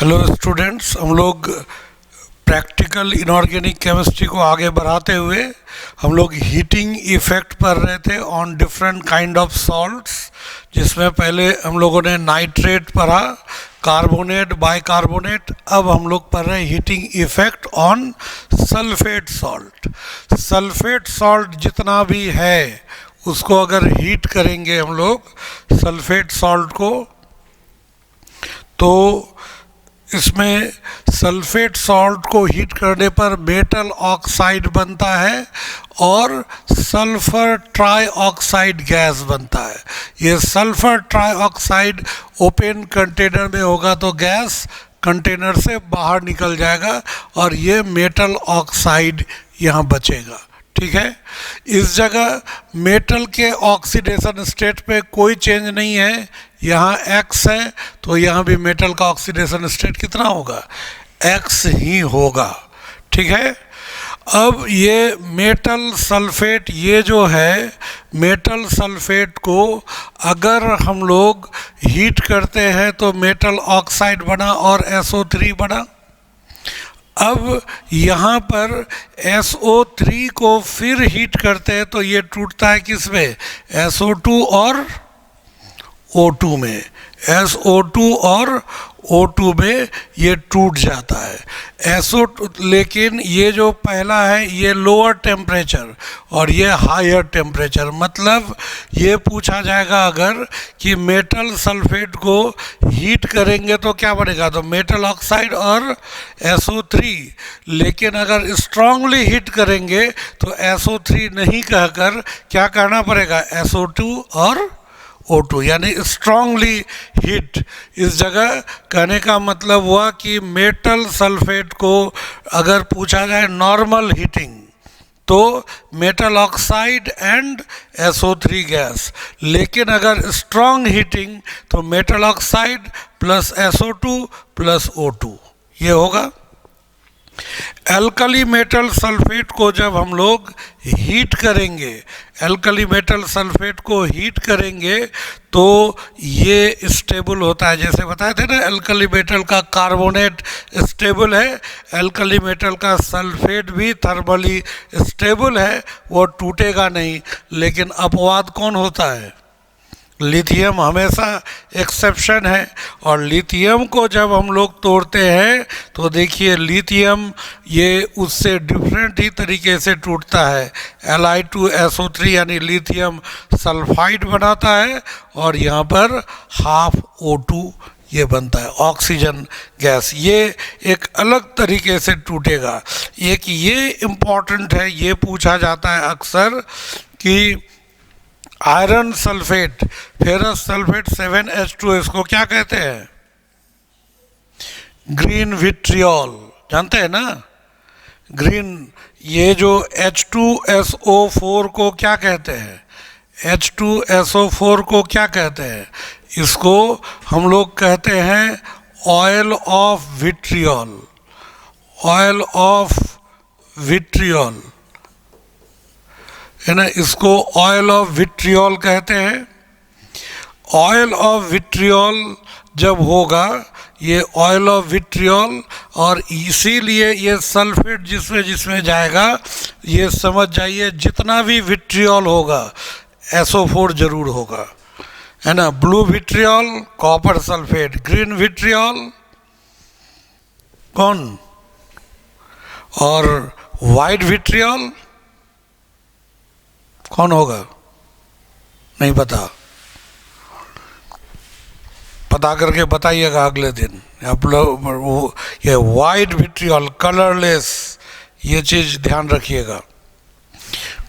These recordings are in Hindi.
हेलो स्टूडेंट्स, हम लोग प्रैक्टिकल इनऑर्गेनिक केमिस्ट्री को आगे बढ़ाते हुए हम लोग हीटिंग इफ़ेक्ट पढ़ रहे थे on different kind of salts, जिसमें पहले हम लोगों ने नाइट्रेट पढ़ा, कार्बोनेट, बाइकार्बोनेट। अब हम लोग पढ़ रहे हैं heating effect on sulphate salt. Sulphate salt जितना भी है उसको अगर हीट करेंगे हम लोग सल्फेट सॉल्ट को, तो इसमें सल्फेट सॉल्ट को हीट करने पर मेटल ऑक्साइड बनता है और सल्फर ट्राइऑक्साइड गैस बनता है। ये सल्फर ट्राइऑक्साइड ओपन कंटेनर में होगा तो गैस कंटेनर से बाहर निकल जाएगा और ये मेटल ऑक्साइड यहाँ बचेगा। ठीक है, इस जगह मेटल के ऑक्सीडेशन स्टेट पे कोई चेंज नहीं है, यहाँ X है तो यहाँ भी मेटल का ऑक्सीडेशन स्टेट कितना होगा, X ही होगा। ठीक है, अब ये मेटल सल्फेट, ये जो है मेटल सल्फेट को अगर हम लोग हीट करते हैं तो मेटल ऑक्साइड बना और SO3 बना। अब यहाँ पर SO3 को फिर हीट करते हैं तो ये टूटता है किस में, SO2 और O2 में। SO2 और O2 में ये टूट जाता है SO2, लेकिन ये जो पहला है ये लोअर टेम्परेचर और ये हायर टेम्परेचर। मतलब ये पूछा जाएगा अगर कि मेटल सल्फेट को हीट करेंगे तो क्या बनेगा, तो मेटल ऑक्साइड और SO3। लेकिन अगर स्ट्रांगली हीट करेंगे तो SO3 नहीं कहकर क्या करना पड़ेगा, SO2 और O2, यानी स्ट्रांगली हीट। इस जगह कहने का मतलब हुआ कि मेटल सल्फेट को अगर पूछा जाए नॉर्मल हीटिंग तो metal oxide and SO3 gas, लेकिन अगर स्ट्रांग हीटिंग तो metal oxide plus SO2 plus O2 ये होगा। एल्कली मेटल सल्फेट को जब हम लोग हीट करेंगे, एल्कली मेटल सल्फेट को हीट करेंगे तो ये स्टेबल होता है। जैसे बताए थे ना, एल्कली मेटल का कार्बोनेट स्टेबल है, एल्कली मेटल का सल्फेट भी थर्मली स्टेबल है, वो टूटेगा नहीं। लेकिन अपवाद कौन होता है, लिथियम हमेशा एक्सेप्शन है। और लिथियम को जब हम लोग तोड़ते हैं तो देखिए लिथियम ये उससे डिफरेंट ही तरीके से टूटता है। Li2SO3 यानी लिथियम सल्फाइड बनाता है और यहाँ पर हाफ O2 ये बनता है, ऑक्सीजन गैस। ये एक अलग तरीके से टूटेगा। एक ये इम्पॉर्टेंट है, ये पूछा जाता है अक्सर कि iron sulphate, ferrous sulphate 7H2, इसको क्या कहते हैं, ग्रीन विट्रियोल, जानते हैं ना, ग्रीन। ये जो H2SO4 को क्या कहते हैं, H2SO4 को क्या कहते हैं, इसको हम लोग कहते हैं oil of vitriol, oil of vitriol है ना, इसको ऑयल ऑफ विट्रियोल कहते हैं। ऑयल ऑफ विट्रियोल जब होगा, ये ऑयल ऑफ विट्रियोल, और इसीलिए ये सल्फेट जिसमें जिसमें जाएगा ये समझ जाइए जितना भी विट्रियोल होगा SO4 जरूर होगा, है ना। Blue vitriol copper sulphate, green vitriol कौन, और वाइट विट्रियोल कौन होगा, नहीं पता, पता करके बताइएगा अगले दिन आप लोग। ये वाइट विट्रियोल कलरलेस, ये चीज़ ध्यान रखिएगा,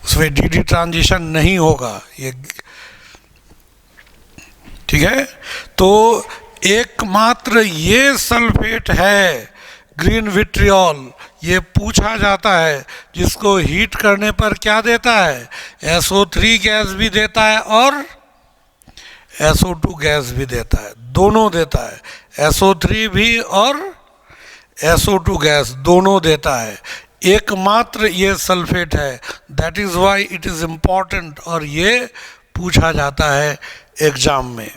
उसमें DD ट्रांजिशन नहीं होगा ये। ठीक है, तो एकमात्र ये सल्फेट है ग्रीन विट्रियोल, ये पूछा जाता है जिसको हीट करने पर क्या देता है, SO3 गैस भी देता है और SO2 गैस भी देता है, दोनों देता है, SO3 भी और SO2 गैस दोनों देता है। एकमात्र ये सल्फेट है, that is why it is important, और ये पूछा जाता है एग्जाम में।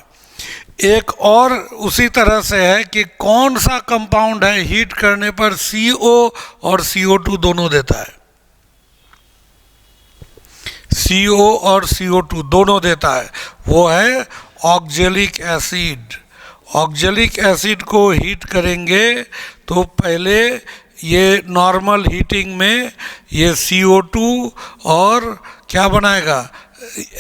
एक और उसी तरह से है कि कौन सा कंपाउंड है हीट करने पर CO और CO2 दोनों देता है। CO और CO2 दोनों देता है, वो है ऑक्जेलिक एसिड। ऑक्जेलिक एसिड को हीट करेंगे तो पहले ये नॉर्मल हीटिंग में ये CO2 और क्या बनाएगा,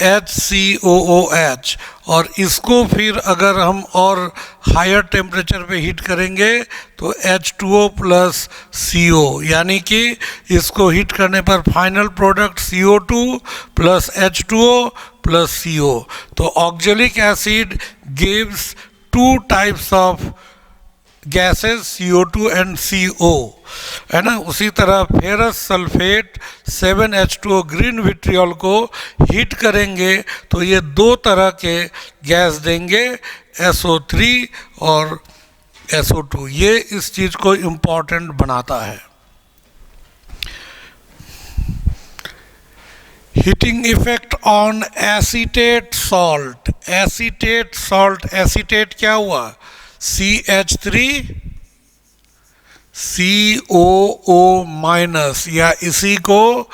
HCOOH, और इसको फिर अगर हम और हायर टेम्परेचर पे हीट करेंगे तो H2O प्लस CO, यानी कि इसको हीट करने पर final product CO2 plus H2O plus CO। तो oxalic acid gives two types of gases CO2 and CO, है ना। उसी तरह ferrous sulphate 7H2O green vitriol को हीट करेंगे तो ये दो तरह के गैस देंगे, SO3 और SO2। ये इस चीज़ को इम्पॉर्टेंट बनाता है। Heating effect on acetate salt. Acetate salt, acetate क्या हुआ, CH3 COO माइनस, या इसी को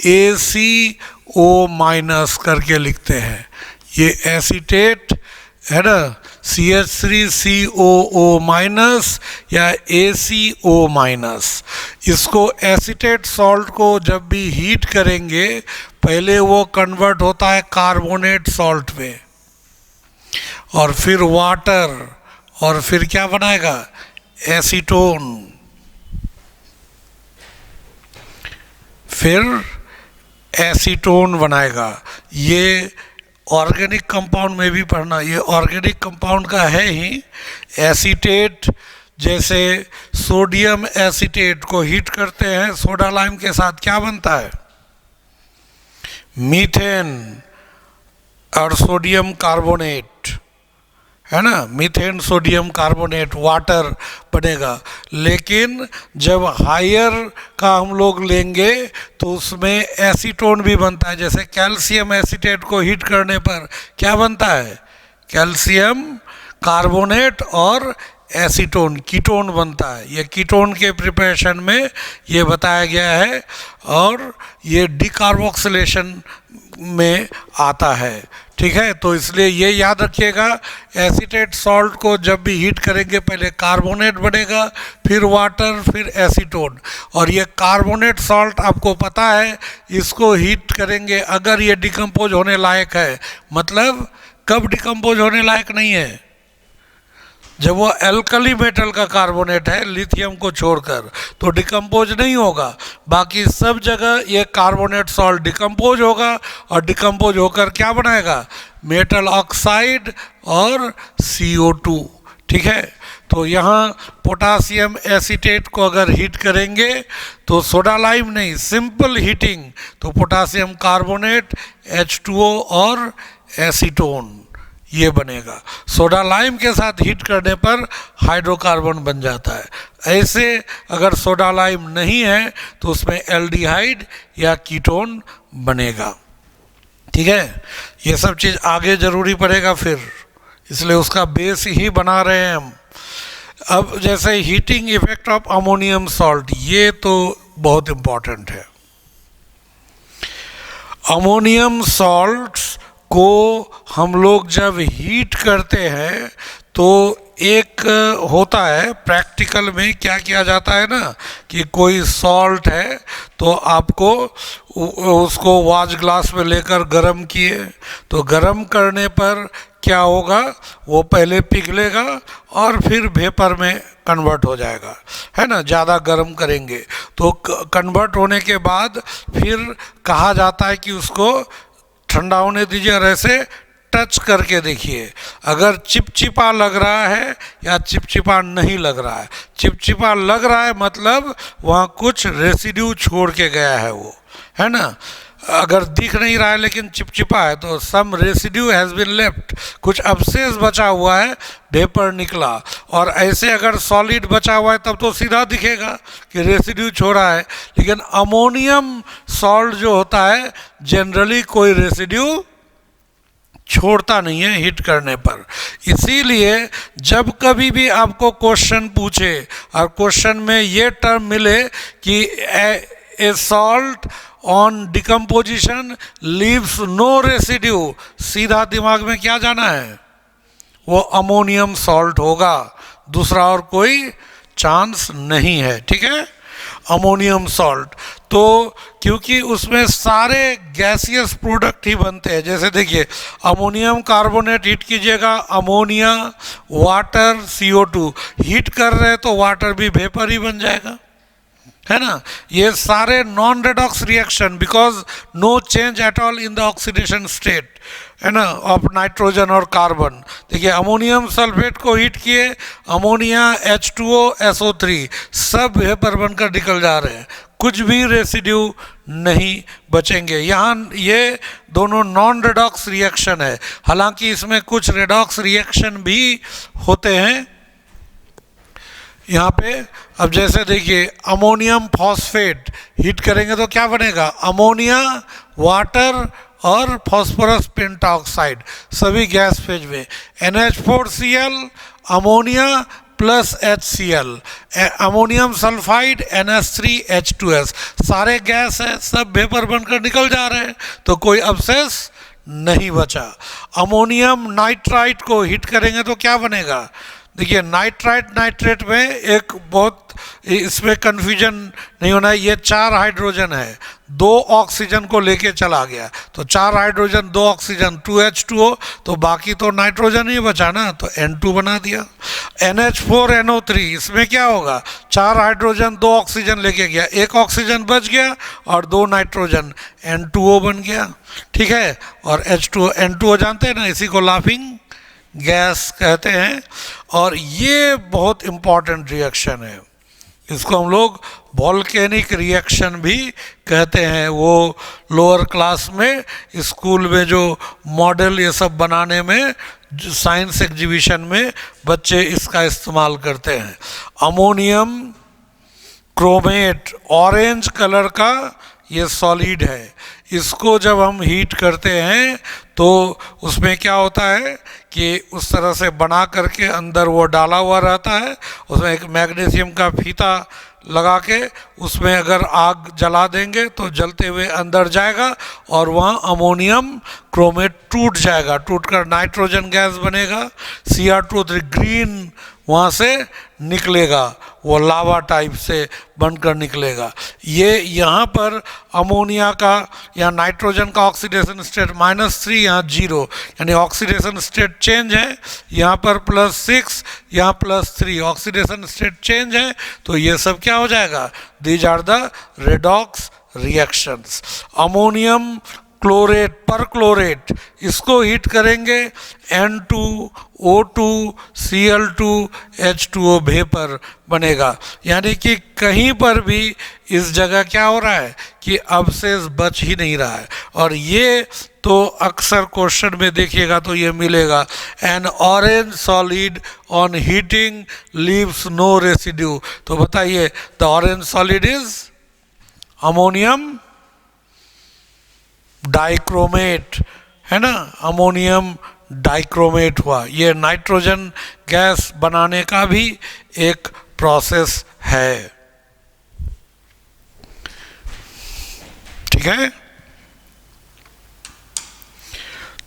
ACO माइनस करके लिखते हैं। ये एसीटेट है ना, CH3 COO माइनस या ACO माइनस। इसको एसीटेट सॉल्ट को जब भी हीट करेंगे पहले वो कन्वर्ट होता है कार्बोनेट सॉल्ट में, और फिर वाटर, और फिर क्या बनाएगा, एसीटोन, फिर एसीटोन बनाएगा। ये ऑर्गेनिक कंपाउंड में भी पढ़ना, ये ऑर्गेनिक कंपाउंड का है ही। एसीटेट, जैसे सोडियम एसीटेट को हीट करते हैं सोडा लाइम के साथ, क्या बनता है, मीथेन और सोडियम कार्बोनेट, है ना, मीथेन सोडियम कार्बोनेट, वाटर बनेगा। लेकिन जब हायर का हम लोग लेंगे तो उसमें एसीटोन भी बनता है। जैसे कैल्शियम एसीटेट को हीट करने पर क्या बनता है, कैल्शियम कार्बोनेट और एसीटोन, कीटोन बनता है। ये कीटोन के प्रिपरेशन में ये बताया गया है, और ये डिकार्बोक्सिलेशन में आता है, ठीक है। तो इसलिए ये याद रखिएगा, एसीटेट सॉल्ट को जब भी हीट करेंगे पहले कार्बोनेट बनेगा, फिर वाटर, फिर एसीटोन। और ये कार्बोनेट सॉल्ट आपको पता है, इसको हीट करेंगे अगर ये डिकम्पोज होने लायक है। मतलब कब डिकम्पोज होने लायक नहीं है, जब वो एल्कली मेटल का कार्बोनेट है लिथियम को छोड़कर, तो डिकम्पोज नहीं होगा। बाकी सब जगह ये कार्बोनेट सॉल्ट डिकम्पोज होगा, और डिकम्पोज होकर क्या बनाएगा, मेटल ऑक्साइड और CO2, ठीक है। तो यहाँ पोटासियम एसीटेट को अगर हीट करेंगे तो सोडा लाइम नहीं, सिंपल हीटिंग, तो पोटासियम कार्बोनेट, H2O और एसीटोन ये बनेगा। सोडा लाइम के साथ हीट करने पर हाइड्रोकार्बन बन जाता है। ऐसे अगर सोडा लाइम नहीं है तो उसमें एल्डिहाइड या कीटोन बनेगा, ठीक है। ये सब चीज़ आगे ज़रूरी पड़ेगा फिर, इसलिए उसका बेस ही बना रहे हैं हम। अब जैसे heating effect of ammonium salt, ये तो बहुत इम्पॉर्टेंट है। अमोनियम सॉल्ट्स को हम लोग जब हीट करते हैं तो एक होता है प्रैक्टिकल में, क्या किया जाता है ना, कि कोई सॉल्ट है तो आपको उसको वाच ग्लास में लेकर गरम किए, तो गरम करने पर क्या होगा, वो पहले पिघलेगा और फिर वेपर में कन्वर्ट हो जाएगा, है ना। ज़्यादा गर्म करेंगे तो कन्वर्ट होने के बाद फिर कहा जाता है कि उसको ठंडा होने दीजिए और ऐसे टच करके देखिए, अगर चिपचिपा लग रहा है या चिपचिपा नहीं लग रहा है। चिपचिपा लग रहा है मतलब वहाँ कुछ रेसिड्यू छोड़ के गया है वो, है ना। अगर दिख नहीं रहा है लेकिन चिपचिपा है तो सम रेसिड्यू हैज़ बीन लेफ्ट, कुछ अवशेष बचा हुआ है, वेपर निकला। और ऐसे अगर सॉलिड बचा हुआ है तब तो सीधा दिखेगा कि रेसिड्यू छोड़ा है। लेकिन अमोनियम सॉल्ट जो होता है जनरली कोई रेसिड्यू छोड़ता नहीं है हीट करने पर। इसीलिए जब कभी भी आपको क्वेश्चन पूछे और क्वेश्चन में ये टर्म मिले कि a salt on decomposition leaves no residue, सीधा दिमाग में क्या जाना है, वो अमोनियम सॉल्ट होगा, दूसरा और कोई चांस नहीं है। ठीक है, अमोनियम सॉल्ट। तो क्योंकि उसमें सारे गैसियस प्रोडक्ट ही बनते हैं, जैसे देखिए अमोनियम कार्बोनेट हीट कीजिएगा, अमोनिया, वाटर, CO2 हीट कर रहे हैं तो वाटर भी वेपर ही बन जाएगा, है ना। ये सारे non redox reaction, because no change at all in the oxidation state, है ना, ऑफ नाइट्रोजन और कार्बन। देखिए अमोनियम सल्फेट को हीट किए, अमोनिया, H2O, SO3 सब वेपर बनकर निकल जा रहे हैं, कुछ भी रेसिड्यू नहीं बचेंगे। यहाँ ये दोनों नॉन रेडॉक्स रिएक्शन है, हालांकि इसमें कुछ रेडॉक्स रिएक्शन भी होते हैं यहाँ पे। अब जैसे देखिए अमोनियम फॉस्फेट हीट करेंगे तो क्या बनेगा, अमोनिया, वाटर और फॉस्फोरस पेंटाऑक्साइड, सभी गैस फेज में, NH4Cl, ammonia plus HCl, ammonium sulphide, NH3H2S, सारे गैस है, सब वेपर बनकर निकल जा रहे हैं, तो कोई अवशेष नहीं बचा। अमोनियम नाइट्राइट को हीट करेंगे तो क्या बनेगा, देखिए नाइट्राइट नाइट्रेट में एक बहुत, इसमें कन्फ्यूजन नहीं होना है, ये 4 हाइड्रोजन है, 2 ऑक्सीजन को लेके चला गया, तो 4 हाइड्रोजन 2 ऑक्सीजन 2H2O, तो बाकी तो नाइट्रोजन ही बचा ना, तो N2 बना दिया। NH4NO3 इसमें क्या होगा, 4 हाइड्रोजन 2 ऑक्सीजन लेके गया, 1 ऑक्सीजन बच गया और 2 नाइट्रोजन, N2O बन गया। ठीक है, और H2O N2O जानते हैं ना, इसी को लाफिंग गैस कहते हैं, और ये बहुत इम्पॉर्टेंट रिएक्शन है, इसको हम लोग वॉल्केनिक रिएक्शन भी कहते हैं। वो लोअर क्लास में स्कूल में जो मॉडल ये सब बनाने में, साइंस एग्जीबिशन में बच्चे इसका इस्तेमाल करते हैं। अमोनियम क्रोमेट ऑरेंज कलर का ये सॉलिड है, इसको जब हम हीट करते हैं तो उसमें क्या होता है कि उस तरह से बना करके अंदर वो डाला हुआ रहता है, उसमें एक मैग्नीशियम का फीता लगा के उसमें अगर आग जला देंगे तो जलते हुए अंदर जाएगा और वहाँ अमोनियम क्रोमेट टूट जाएगा, टूटकर नाइट्रोजन गैस बनेगा, Cr2 ग्रीन वहाँ से निकलेगा, वो लावा टाइप से बनकर निकलेगा। ये यहाँ पर अमोनिया का या नाइट्रोजन का ऑक्सीडेशन स्टेट -3, यहाँ 0, यानी ऑक्सीडेशन स्टेट चेंज है, यहाँ पर +6, यहाँ +3, ऑक्सीडेशन स्टेट चेंज है, तो ये सब क्या हो जाएगा, these are the redox reactions. Ammonium chlorate perchlorate, इसको हीट करेंगे, N2O2 Cl2 H2O वेपर बनेगा, यानी कि कहीं पर भी इस जगह क्या हो रहा है कि अवशेष बच ही नहीं रहा है। और ये तो अक्सर क्वेश्चन में देखिएगा तो ये मिलेगा, an orange solid on heating leaves no residue. तो बताइए the orange solid is ammonium dichromate, है ना, अमोनियम डाइक्रोमेट हुआ। ये नाइट्रोजन गैस बनाने का भी एक प्रोसेस है। ठीक है,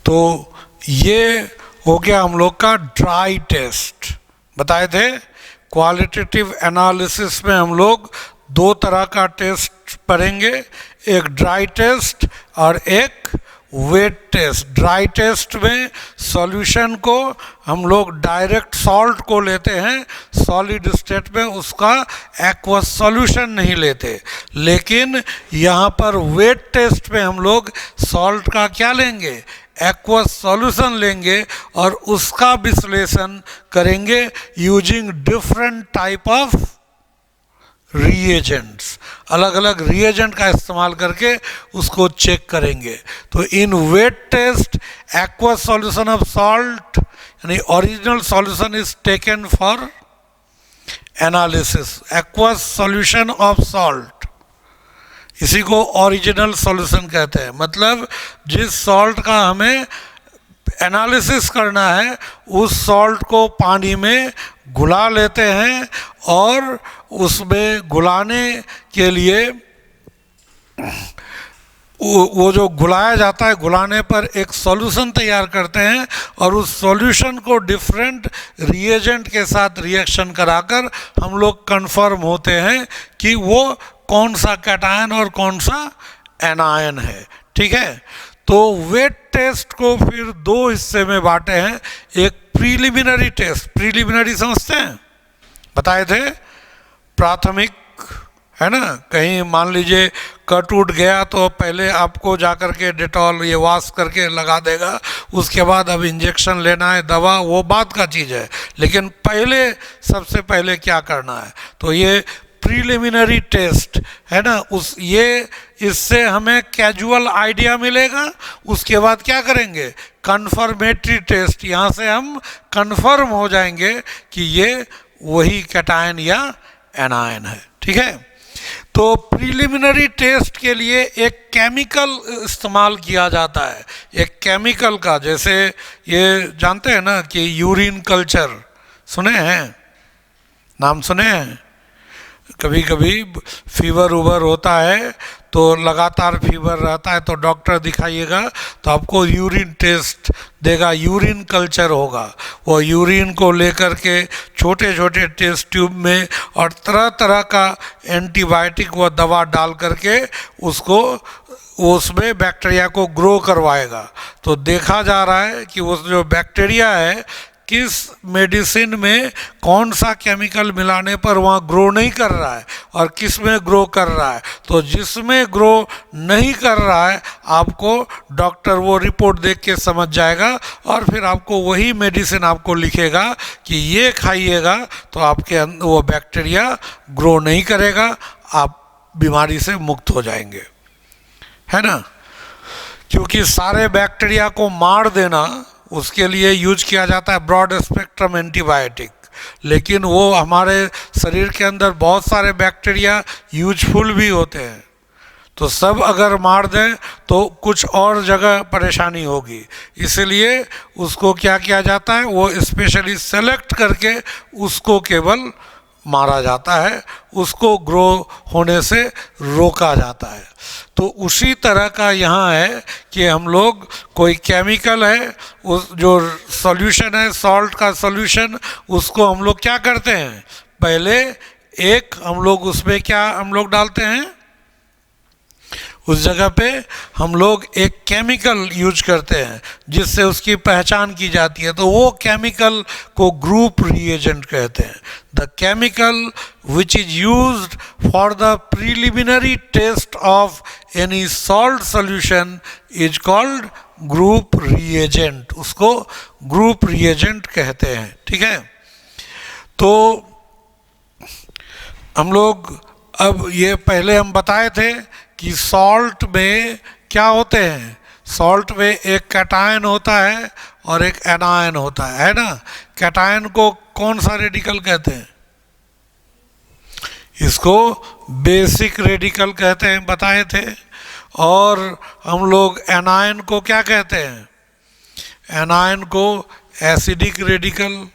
तो ये हो गया हम लोग का ड्राई टेस्ट। बताए थे क्वालिटेटिव एनालिसिस में हम लोग 2 तरह का टेस्ट पढ़ेंगे, एक ड्राई टेस्ट और एक वेट टेस्ट। ड्राई टेस्ट में सॉल्यूशन को हम लोग डायरेक्ट सॉल्ट को लेते हैं, सॉलिड स्टेट में उसका एक्वस सॉल्यूशन नहीं लेते, लेकिन यहाँ पर वेट टेस्ट में हम लोग सॉल्ट का क्या लेंगे, एक्वस सॉल्यूशन लेंगे और उसका विश्लेषण करेंगे using different type of reagents, अलग अलग रिएजेंट का इस्तेमाल करके उसको चेक करेंगे। तो in wet test aqueous solution of salt यानी original solution is taken for analysis, aqueous solution of salt, इसी को ओरिजिनल सॉल्यूशन कहते हैं। मतलब जिस सॉल्ट का हमें एनालिसिस करना है उस सॉल्ट को पानी में घुला लेते हैं और उसमें घुलाने के लिए वो जो घुलाया जाता है, घुलाने पर एक सॉल्यूशन तैयार करते हैं और उस सॉल्यूशन को डिफरेंट रिएजेंट के साथ रिएक्शन कराकर हम लोग कंफर्म होते हैं कि वो कौन सा कैटायन और कौन सा एनायन है। ठीक है, तो वेट टेस्ट को फिर दो हिस्से में बांटे हैं। एक प्रीलिमिनरी टेस्ट, प्रीलिमिनरी समझते हैं, बताए थे, प्राथमिक है ना, कहीं मान लीजिए कट उठ गया तो पहले आपको जाकर के डेटॉल ये वॉश करके लगा देगा, उसके बाद अब इंजेक्शन लेना है, दवा, वो बात का चीज़ है, लेकिन पहले सबसे पहले क्या करना है, तो ये प्रीलिमिनरी टेस्ट है ना, इससे हमें कैजुअल आइडिया मिलेगा। उसके बाद क्या करेंगे, कन्फर्मेटरी टेस्ट, यहाँ से हम कन्फर्म हो जाएंगे कि ये वही कैटायन या एनायन है। ठीक है, तो प्रीलिमिनरी टेस्ट के लिए एक केमिकल इस्तेमाल किया जाता है, एक केमिकल का, जैसे ये जानते हैं ना कि यूरिन कल्चर सुने हैं, नाम सुने हैं, कभी कभी फीवर उबर होता है तो लगातार फीवर रहता है तो डॉक्टर दिखाइएगा तो आपको यूरिन टेस्ट देगा, यूरिन कल्चर होगा, वो यूरिन को लेकर के छोटे छोटे टेस्ट ट्यूब में और तरह तरह का एंटीबायोटिक व दवा डाल करके उसको उसमें बैक्टीरिया को ग्रो करवाएगा। तो देखा जा रहा है कि वो जो बैक्टीरिया है किस मेडिसिन में कौन सा केमिकल मिलाने पर वहाँ ग्रो नहीं कर रहा है और किस में ग्रो कर रहा है। तो जिसमें ग्रो नहीं कर रहा है आपको डॉक्टर वो रिपोर्ट देख के समझ जाएगा और फिर आपको वही मेडिसिन आपको लिखेगा कि ये खाइएगा, तो आपके अंदर वो बैक्टीरिया ग्रो नहीं करेगा, आप बीमारी से मुक्त हो जाएंगे, है ना। क्योंकि सारे बैक्टीरिया को मार देना, उसके लिए यूज किया जाता है ब्रॉड स्पेक्ट्रम एंटीबायोटिक, लेकिन वो हमारे शरीर के अंदर बहुत सारे बैक्टीरिया यूजफुल भी होते हैं, तो सब अगर मार दें तो कुछ और जगह परेशानी होगी, इसलिए उसको क्या किया जाता है, वो स्पेशली सेलेक्ट करके उसको केवल मारा जाता है, उसको ग्रो होने से रोका जाता है। तो उसी तरह का यहाँ है कि हम लोग कोई केमिकल है, उस जो सॉल्यूशन है, सॉल्ट का सॉल्यूशन, उसको हम लोग क्या करते हैं, पहले एक हम लोग उसमें क्या हम लोग डालते हैं, उस जगह पे हम लोग एक केमिकल यूज करते हैं जिससे उसकी पहचान की जाती है, तो वो केमिकल को ग्रुप रिएजेंट कहते हैं। The chemical which is used for the preliminary test of any salt solution is called group reagent, उसको ग्रुप रिएजेंट कहते हैं। ठीक है, तो हम लोग अब ये पहले हम बताए थे कि सॉल्ट में क्या होते हैं, सॉल्ट में एक कैटायन होता है और एक एनायन होता है ना। कैटायन को कौन सा रेडिकल कहते हैं, इसको बेसिक रेडिकल कहते हैं, बताए थे। और हम लोग एनायन को क्या कहते हैं, एनायन को एसिडिक रेडिकल,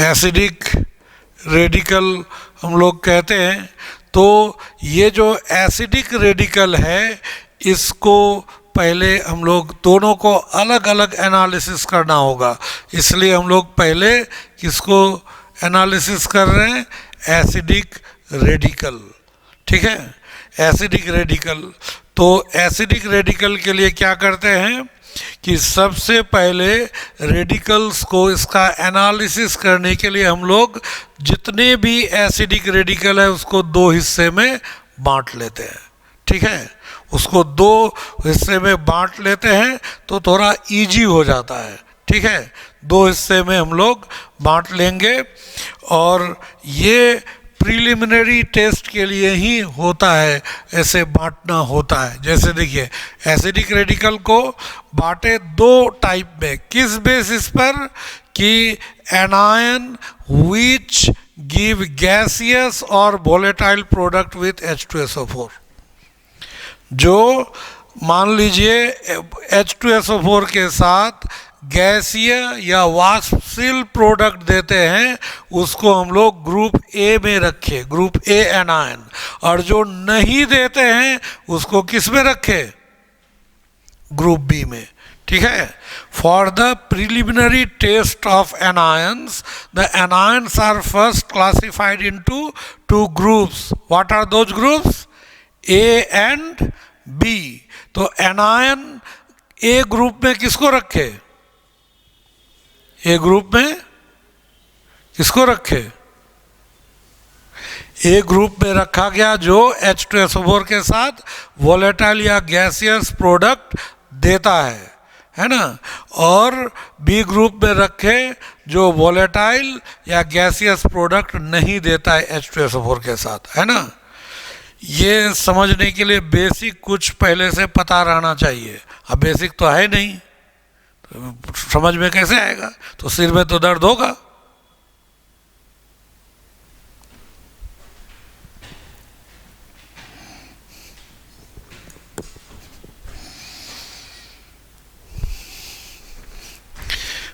एसिडिक रेडिकल हम लोग कहते हैं। तो ये जो एसिडिक रेडिकल है, इसको पहले हम लोग दोनों को अलग अलग एनालिसिस करना होगा, इसलिए हम लोग पहले किसको एनालिसिस कर रहे हैं, एसिडिक रेडिकल। ठीक है, एसिडिक रेडिकल। तो एसिडिक रेडिकल के लिए क्या करते हैं कि सबसे पहले रेडिकल्स को इसका एनालिसिस करने के लिए हम लोग जितने भी एसिडिक रेडिकल है उसको दो हिस्से में बांट लेते हैं। ठीक है, उसको दो हिस्से में बांट लेते हैं तो थोड़ा इजी हो जाता है। ठीक है, दो हिस्से में हम लोग बांट लेंगे और ये प्रीलिमिनरी टेस्ट के लिए ही होता है, ऐसे बांटना होता है। जैसे देखिए, एसिडिक रेडिकल को बांटे दो टाइप में, किस बेसिस पर, कि एनायन विच गिव गैसियस और वोलेटाइल प्रोडक्ट विथ H2SO4, जो मान लीजिए H2SO4 के साथ गैसीय या वाष्पशील प्रोडक्ट देते हैं, उसको हम लोग ग्रुप ए में रखें, ग्रुप ए एनायन, और जो नहीं देते हैं उसको किस में रखें, ग्रुप बी में। ठीक है। For the preliminary test of anions, the anions are first classified into two groups. What are those groups? A and B. तो एनायन ए ग्रुप में किसको रखे, ए ग्रुप में किसको रखे, ए ग्रुप में रखा गया जो H2SO4 के साथ वोलेटाइल या गैसियस प्रोडक्ट देता है ना, और बी ग्रुप में रखे जो वोलेटाइल या गैसियस प्रोडक्ट नहीं देता है H2SO4 के साथ, है ना। ये समझने के लिए बेसिक कुछ पहले से पता रहना चाहिए। अब बेसिक तो है नहीं, तो समझ में कैसे आएगा, तो सिर में तो दर्द होगा।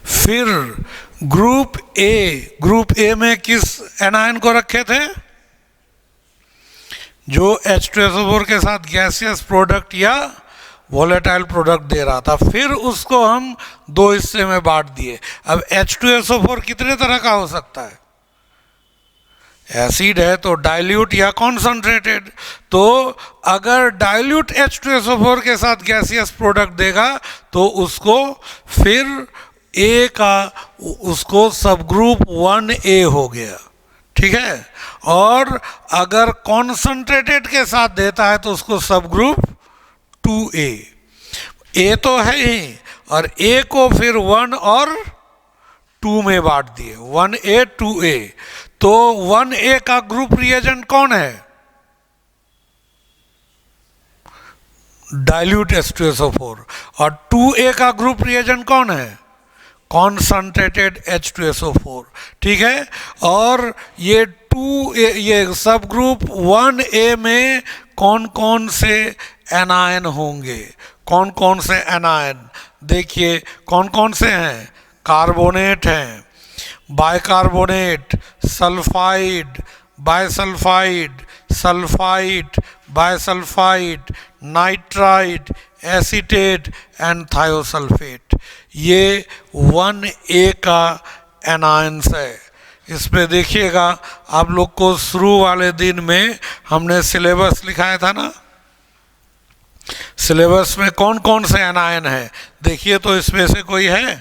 फिर ग्रुप ए में किस एनायन को रखे थे, जो H2SO4 के साथ गैसियस प्रोडक्ट या वोलेटाइल प्रोडक्ट दे रहा था। फिर उसको हम दो हिस्से में बांट दिए। अब H2SO4 कितने तरह का हो सकता है, एसिड है तो डाइल्यूट या कॉन्सनट्रेटेड। तो अगर डाइल्यूट H2SO4 के साथ गैसियस प्रोडक्ट देगा तो उसको फिर ए का उसको सब ग्रुप 1A हो गया। ठीक है। और अगर कॉन्सनट्रेटेड के साथ देता है तो उसको सब ग्रुप 2A। ए तो है ही, और ए को फिर 1 और 2 में बांट दिए, 1A 2A। तो 1A का ग्रुप रिएजेंट कौन है, डाइल्यूट H2SO4, और 2A का ग्रुप रिएजेंट कौन है, कॉन्सनट्रेटेड H2SO4। ठीक है। और ये सब ग्रुप 1A में कौन कौन से एनायन होंगे, कौन कौन से एनायन देखिए कौन कौन से हैं, कार्बोनेट हैं, bicarbonate, sulphide, bisulphide, sulphide, bisulphide, nitride, acetate and thiosulphate. ये 1A का एनायंस है। इसमें देखिएगा आप लोग को शुरू वाले दिन में हमने सिलेबस लिखाया था ना, सिलेबस में कौन कौन से एनायन है देखिए, तो इसमें से कोई है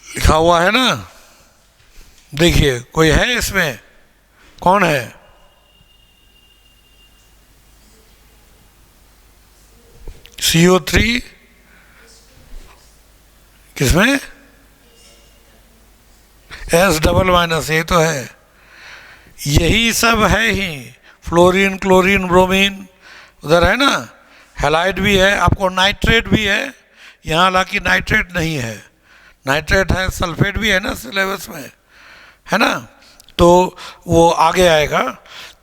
लिखा हुआ है ना, देखिए कोई है इसमें, कौन है, CO3 किसमें, S डबल माइनस, ये तो है, यही सब है ही, फ्लोरीन, क्लोरीन, ब्रोमीन उधर है ना, हैलाइड भी है, आपको नाइट्रेट भी है, यहाँ हालांकि नाइट्रेट नहीं है, नाइट्रेट है, सल्फेट भी है ना सिलेबस में, है ना, तो वो आगे आएगा।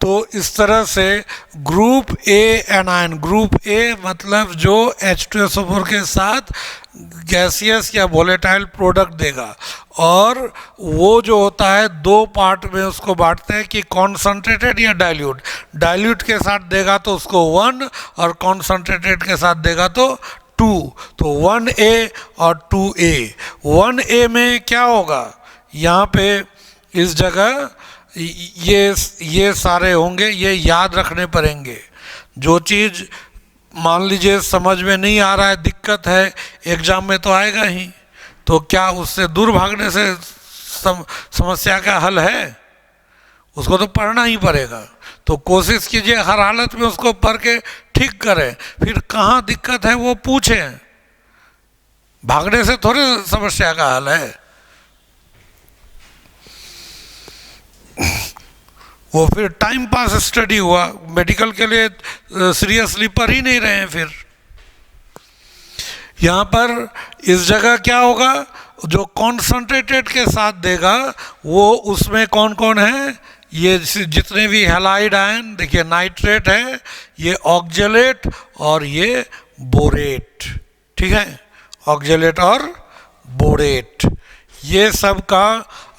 तो इस तरह से group A anion, group A मतलब जो H2SO4 के साथ गैसियस या वोलेटाइल प्रोडक्ट देगा, और वो जो होता है दो पार्ट में उसको बांटते हैं कि कॉन्सनट्रेटेड या डाइल्यूट। डाइल्यूट के साथ देगा तो उसको 1, और कॉन्सनट्रेटेड के साथ देगा तो 2। तो 1A और 2A। 1A में क्या होगा, यहाँ पे इस जगह ये सारे होंगे, ये याद रखने पड़ेंगे। जो चीज़ मान लीजिए समझ में नहीं आ रहा है, दिक्कत है, एग्जाम में तो आएगा ही, तो क्या उससे दूर भागने से समस्या का हल है, उसको तो पढ़ना ही पड़ेगा। तो कोशिश कीजिए हर हालत में उसको पढ़ के ठीक करें, फिर कहाँ दिक्कत है वो पूछें, भागने से थोड़े समस्या का हल है। वो फिर टाइम पास स्टडी हुआ, मेडिकल के लिए सीरियसली पढ़ ही नहीं रहे हैं। फिर यहाँ पर इस जगह क्या होगा, जो कॉन्सनट्रेटेड के साथ देगा वो उसमें कौन कौन है, ये जितने भी हैलाइड आयन देखिए नाइट्रेट है, ये ऑक्जेलेट और ये बोरेट, ठीक है, ऑक्जेलेट और बोरेट, ये सब का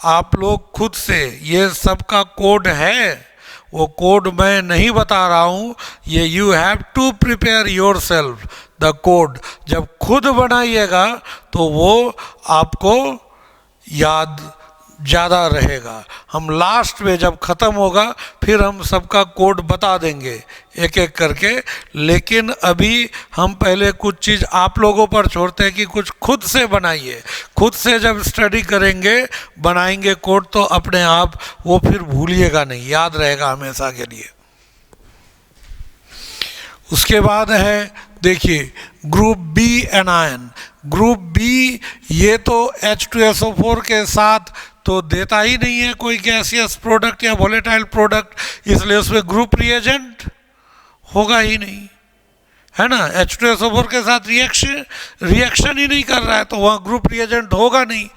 आप लोग खुद से, ये सब का कोड है, वो कोड मैं नहीं बता रहा हूँ, ये you have to prepare yourself the code, जब खुद बनाइएगा तो वो आपको याद ज़्यादा रहेगा। हम लास्ट में जब ख़त्म होगा फिर हम सबका कोड बता देंगे एक एक करके, लेकिन अभी हम पहले कुछ चीज़ आप लोगों पर छोड़ते हैं कि कुछ खुद से बनाइए। खुद से जब स्टडी करेंगे, बनाएंगे कोड, तो अपने आप वो फिर भूलिएगा नहीं, याद रहेगा हमेशा के लिए। उसके बाद है देखिए group B anion. Group B ये तो H2SO4 के साथ तो देता ही नहीं है कोई गैसियस प्रोडक्ट या वोलेटाइल प्रोडक्ट, इसलिए उसमें ग्रुप रिएजेंट होगा ही नहीं, है ना। H2SO4 के साथ रिएक्शन ही नहीं कर रहा है तो वहाँ ग्रुप रिएजेंट होगा नहीं।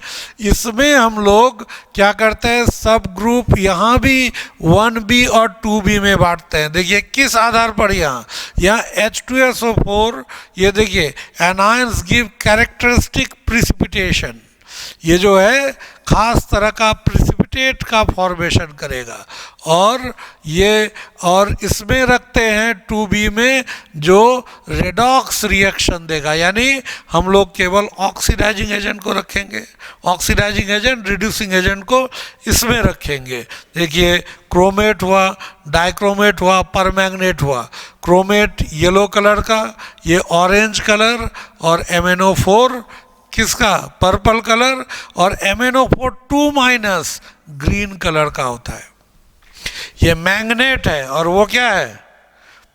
इसमें हम लोग क्या करते हैं, सब ग्रुप यहाँ भी 1B और 2B में बांटते हैं। देखिए किस आधार पर, यहाँ H2SO4, ये देखिए एनायंस गिव कैरेक्टरिस्टिक प्रिसिपिटेशन, ये जो है खास तरह का प्रिसिपिटेट का फॉर्मेशन करेगा, और इसमें रखते हैं 2B में जो रेडॉक्स रिएक्शन देगा, यानी हम लोग केवल ऑक्सीडाइजिंग एजेंट को रखेंगे, ऑक्सीडाइजिंग एजेंट रिड्यूसिंग एजेंट को इसमें रखेंगे। देखिए क्रोमेट हुआ, डाइक्रोमेट हुआ, परमैंगनेट हुआ। क्रोमेट येलो कलर का, ये ऑरेंज कलर, और MnO4 किसका, पर्पल कलर, और MnO4 2- ग्रीन कलर का होता है। ये मैंगनेट है और वो क्या है,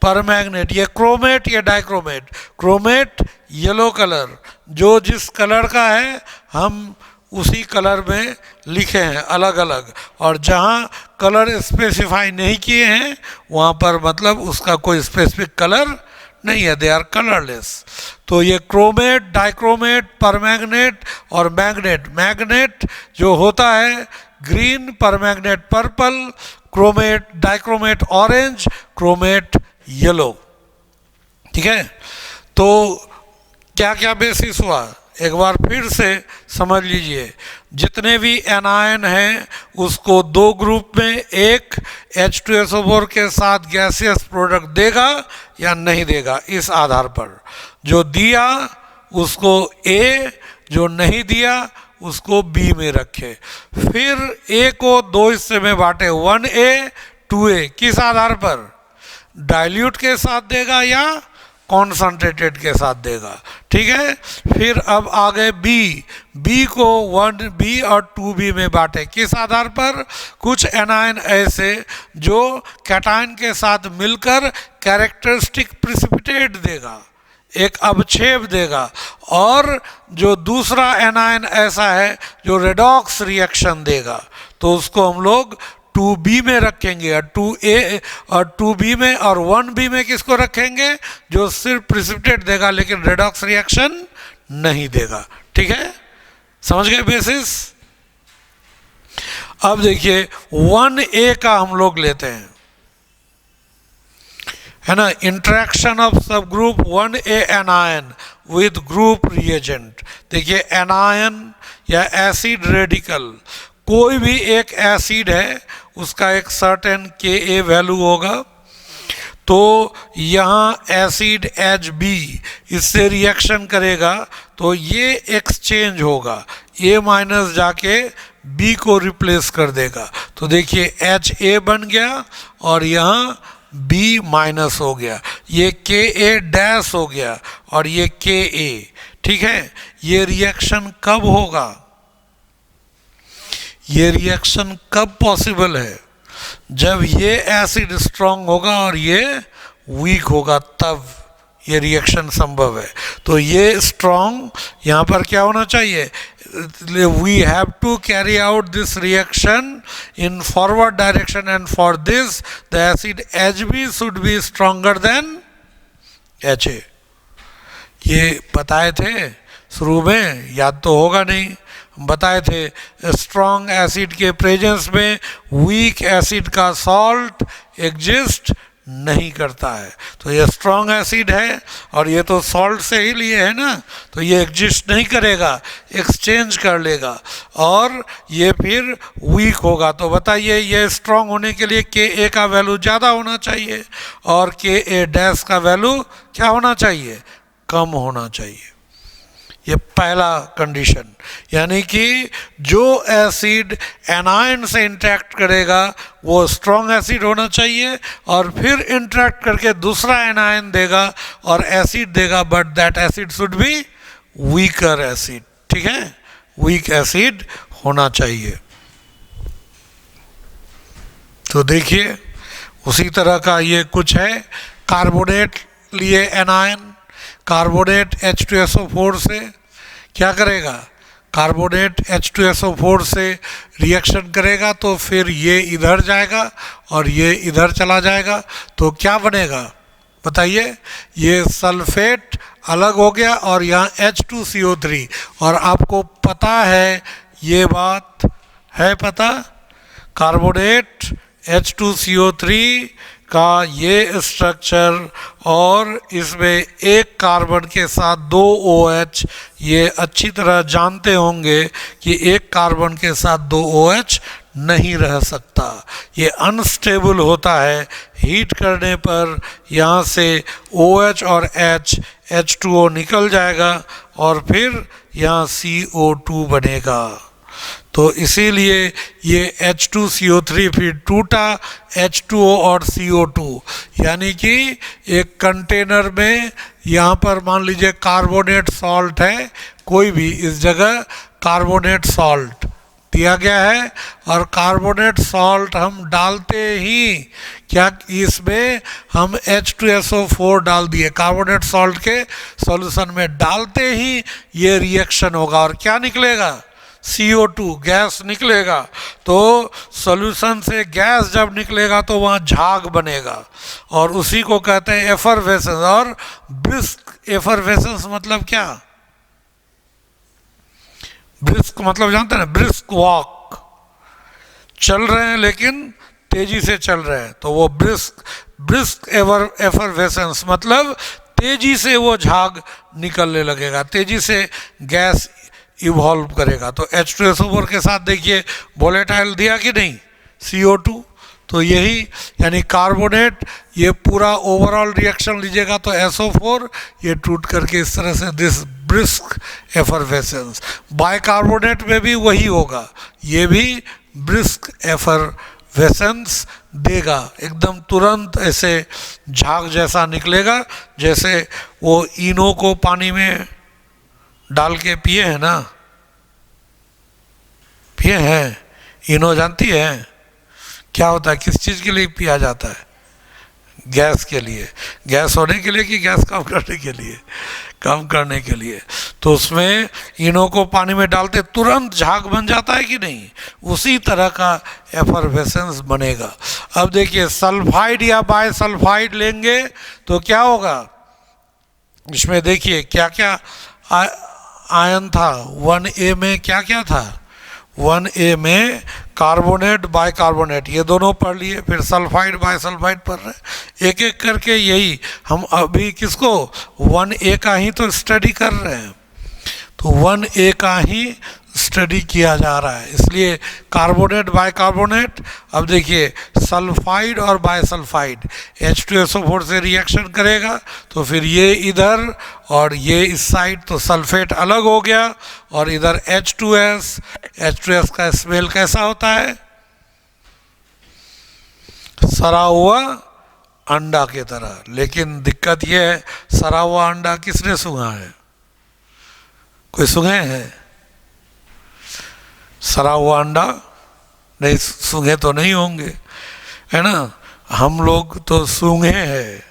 परमैंगनेट। ये क्रोमेट, ये डाइक्रोमेट। क्रोमेट येलो कलर, जो जिस कलर का है हम उसी कलर में लिखे हैं अलग अलग, और जहाँ कलर स्पेसिफाई नहीं किए हैं वहाँ पर मतलब उसका कोई स्पेसिफिक कलर नहीं है, दे आर कलरलेस। तो ये क्रोमेट, डाइक्रोमेट, परमैंगनेट और मैंगनेट। मैंगनेट जो होता है green, permanganate purple, chromate dichromate orange, chromate yellow, ठीक है। तो क्या क्या बेसिस हुआ, एक बार फिर से समझ लीजिए। जितने भी एनायन हैं उसको दो ग्रुप में, एक H2SO4 के साथ गैसियस प्रोडक्ट देगा या नहीं देगा, इस आधार पर। जो दिया उसको A, जो नहीं दिया उसको B में रखे। फिर A को दो हिस्से में बांटे, 1A 2A, किस आधार पर, डाइल्यूट के साथ देगा या कॉन्सनट्रेटेड के साथ देगा, ठीक है। फिर अब आगे बी को 1B और 2B में बांटे, किस आधार पर, कुछ एनायन ऐसे जो कैटायन के साथ मिलकर कैरेक्टरिस्टिक प्रिसिपिटेट देगा, एक अवक्षेप देगा, और जो दूसरा एनायन ऐसा है जो रेडॉक्स रिएक्शन देगा, तो उसको हम लोग 2B में रखेंगे, और 2A और 2B में और 1B में किसको रखेंगे, जो सिर्फ प्रिसिपिटेट देगा लेकिन रेडॉक्स रिएक्शन नहीं देगा, ठीक है। समझ गए बेसिस। अब देखिए 1A का हम लोग लेते हैं, है ना, इंटरेक्शन ऑफ सब group 1A anion with group reagent. देखिए एनायन या एसिड रेडिकल, कोई भी एक एसिड है उसका एक सर्टेन Ka वैल्यू होगा, तो यहाँ एसिड Hb इससे रिएक्शन करेगा तो ये एक्सचेंज होगा, A- जाके B को रिप्लेस कर देगा, तो देखिए Ha बन गया और यहाँ B- हो गया, ये Ka- हो गया और ये Ka, ठीक है। ये रिएक्शन कब होगा, ये रिएक्शन कब पॉसिबल है, जब ये एसिड स्ट्रांग होगा और ये वीक होगा, तब ये रिएक्शन संभव है। तो ये स्ट्रांग, यहाँ पर क्या होना चाहिए, we have to carry out this reaction in forward direction, and for this the acid Hb should be stronger than Ha। ये बताए थे शुरू में याद तो होगा नहीं, हम बताए थे स्ट्रॉन्ग एसिड के प्रेजेंस में वीक एसिड का सॉल्ट एग्जिस्ट नहीं करता है। तो ये स्ट्रॉन्ग एसिड है और ये तो सॉल्ट से ही लिए है ना, तो ये एग्जिस्ट नहीं करेगा, एक्सचेंज कर लेगा और ये फिर वीक होगा। तो बताइए ये स्ट्रॉन्ग होने के लिए के ए का वैल्यू ज़्यादा होना चाहिए और के ए डैश का वैल्यू क्या होना चाहिए, कम होना चाहिए। ये पहला कंडीशन, यानी कि जो एसिड एनायन से इंटरेक्ट करेगा वो स्ट्रॉन्ग एसिड होना चाहिए और फिर इंटरेक्ट करके दूसरा एनायन देगा और एसिड देगा, but that acid should be weaker acid. ठीक है, वीक एसिड होना चाहिए। तो देखिए उसी तरह का ये कुछ है। कार्बोनेट लिए एनायन, कार्बोनेट H2SO4 से क्या करेगा, कार्बोनेट H2SO4 से रिएक्शन करेगा तो फिर ये इधर जाएगा और ये इधर चला जाएगा, तो क्या बनेगा बताइए, ये सल्फेट अलग हो गया और यहाँ H2CO3। और आपको पता है, ये बात है पता, कार्बोनेट H2CO3 का ये स्ट्रक्चर और इसमें एक कार्बन के साथ 2 OH, ये अच्छी तरह जानते होंगे कि एक कार्बन के साथ 2 OH नहीं रह सकता, ये अनस्टेबल होता है। हीट करने पर यहाँ से OH और H2O निकल जाएगा और फिर यहाँ CO2 बनेगा। तो इसीलिए ये H2CO3 फिर टूटा H2O और CO2, यानी कि एक कंटेनर में यहाँ पर मान लीजिए कार्बोनेट सॉल्ट है, कोई भी इस जगह कार्बोनेट सॉल्ट दिया गया है और कार्बोनेट सॉल्ट हम डालते ही क्या इसमें हम H2SO4 डाल दिए, कार्बोनेट सॉल्ट के सॉल्यूशन में डालते ही ये रिएक्शन होगा और क्या निकलेगा, CO2 गैस निकलेगा। तो सॉल्यूशन से गैस जब निकलेगा तो वहाँ झाग बनेगा और उसी को कहते हैं एफरवेसेंस। और ब्रिस्क एफरवेसेंस मतलब क्या, ब्रिस्क मतलब जानते हैं ना, ब्रिस्क वॉक, चल रहे हैं लेकिन तेजी से चल रहे हैं, तो वो ब्रिस्क एफरवेसेंस मतलब तेजी से वो झाग निकलने लगेगा, तेजी से गैस इवॉल्व करेगा। तो H2SO4 के साथ देखिए वोलेटाइल दिया कि नहीं, CO2। तो यही यानी कार्बोनेट ये पूरा ओवरऑल रिएक्शन लीजिएगा तो SO4 ये टूट करके इस तरह से दिस ब्रिस्क एफरवेसेंस। बाइकार्बोनेट में भी वही होगा, ये भी ब्रिस्क एफरवेसेंस देगा, एकदम तुरंत ऐसे झाग जैसा निकलेगा, जैसे वो इनो को पानी में डाल के पिए हैं ना, पिए हैं, इनो जानती है क्या होता है, किस चीज़ के लिए पिया जाता है, गैस के लिए, गैस होने के लिए कि गैस कम करने के लिए, कम करने के लिए। तो उसमें इनो को पानी में डालते तुरंत झाग बन जाता है कि नहीं, उसी तरह का एफरवेसेंस बनेगा। अब देखिए सल्फाइड या बायसल्फाइड लेंगे तो क्या होगा, इसमें देखिए क्या क्या आयन था। 1A में क्या क्या था, 1A में कार्बोनेट बाइकार्बोनेट ये दोनों पढ़ लिए, फिर सल्फाइड बाइसल्फाइड पढ़ रहे, एक एक करके यही हम अभी किसको 1A का ही तो स्टडी कर रहे हैं, तो 1A का ही स्टडी किया जा रहा है, इसलिए कार्बोनेट बाइकार्बोनेट। अब देखिए सल्फाइड और बायसल्फाइड H2SO4 से रिएक्शन करेगा तो फिर ये इधर और ये इस साइड, तो सल्फेट अलग हो गया और इधर H2S का स्मेल कैसा होता है, सड़ा हुआ अंडा की तरह। लेकिन दिक्कत ये है, सड़ा हुआ अंडा किसने सूंघा है, कोई सूंघे हैं, सड़ा हुआ अंडा नहीं सूंघे तो नहीं होंगे, है ना, हम लोग तो सूंघे हैं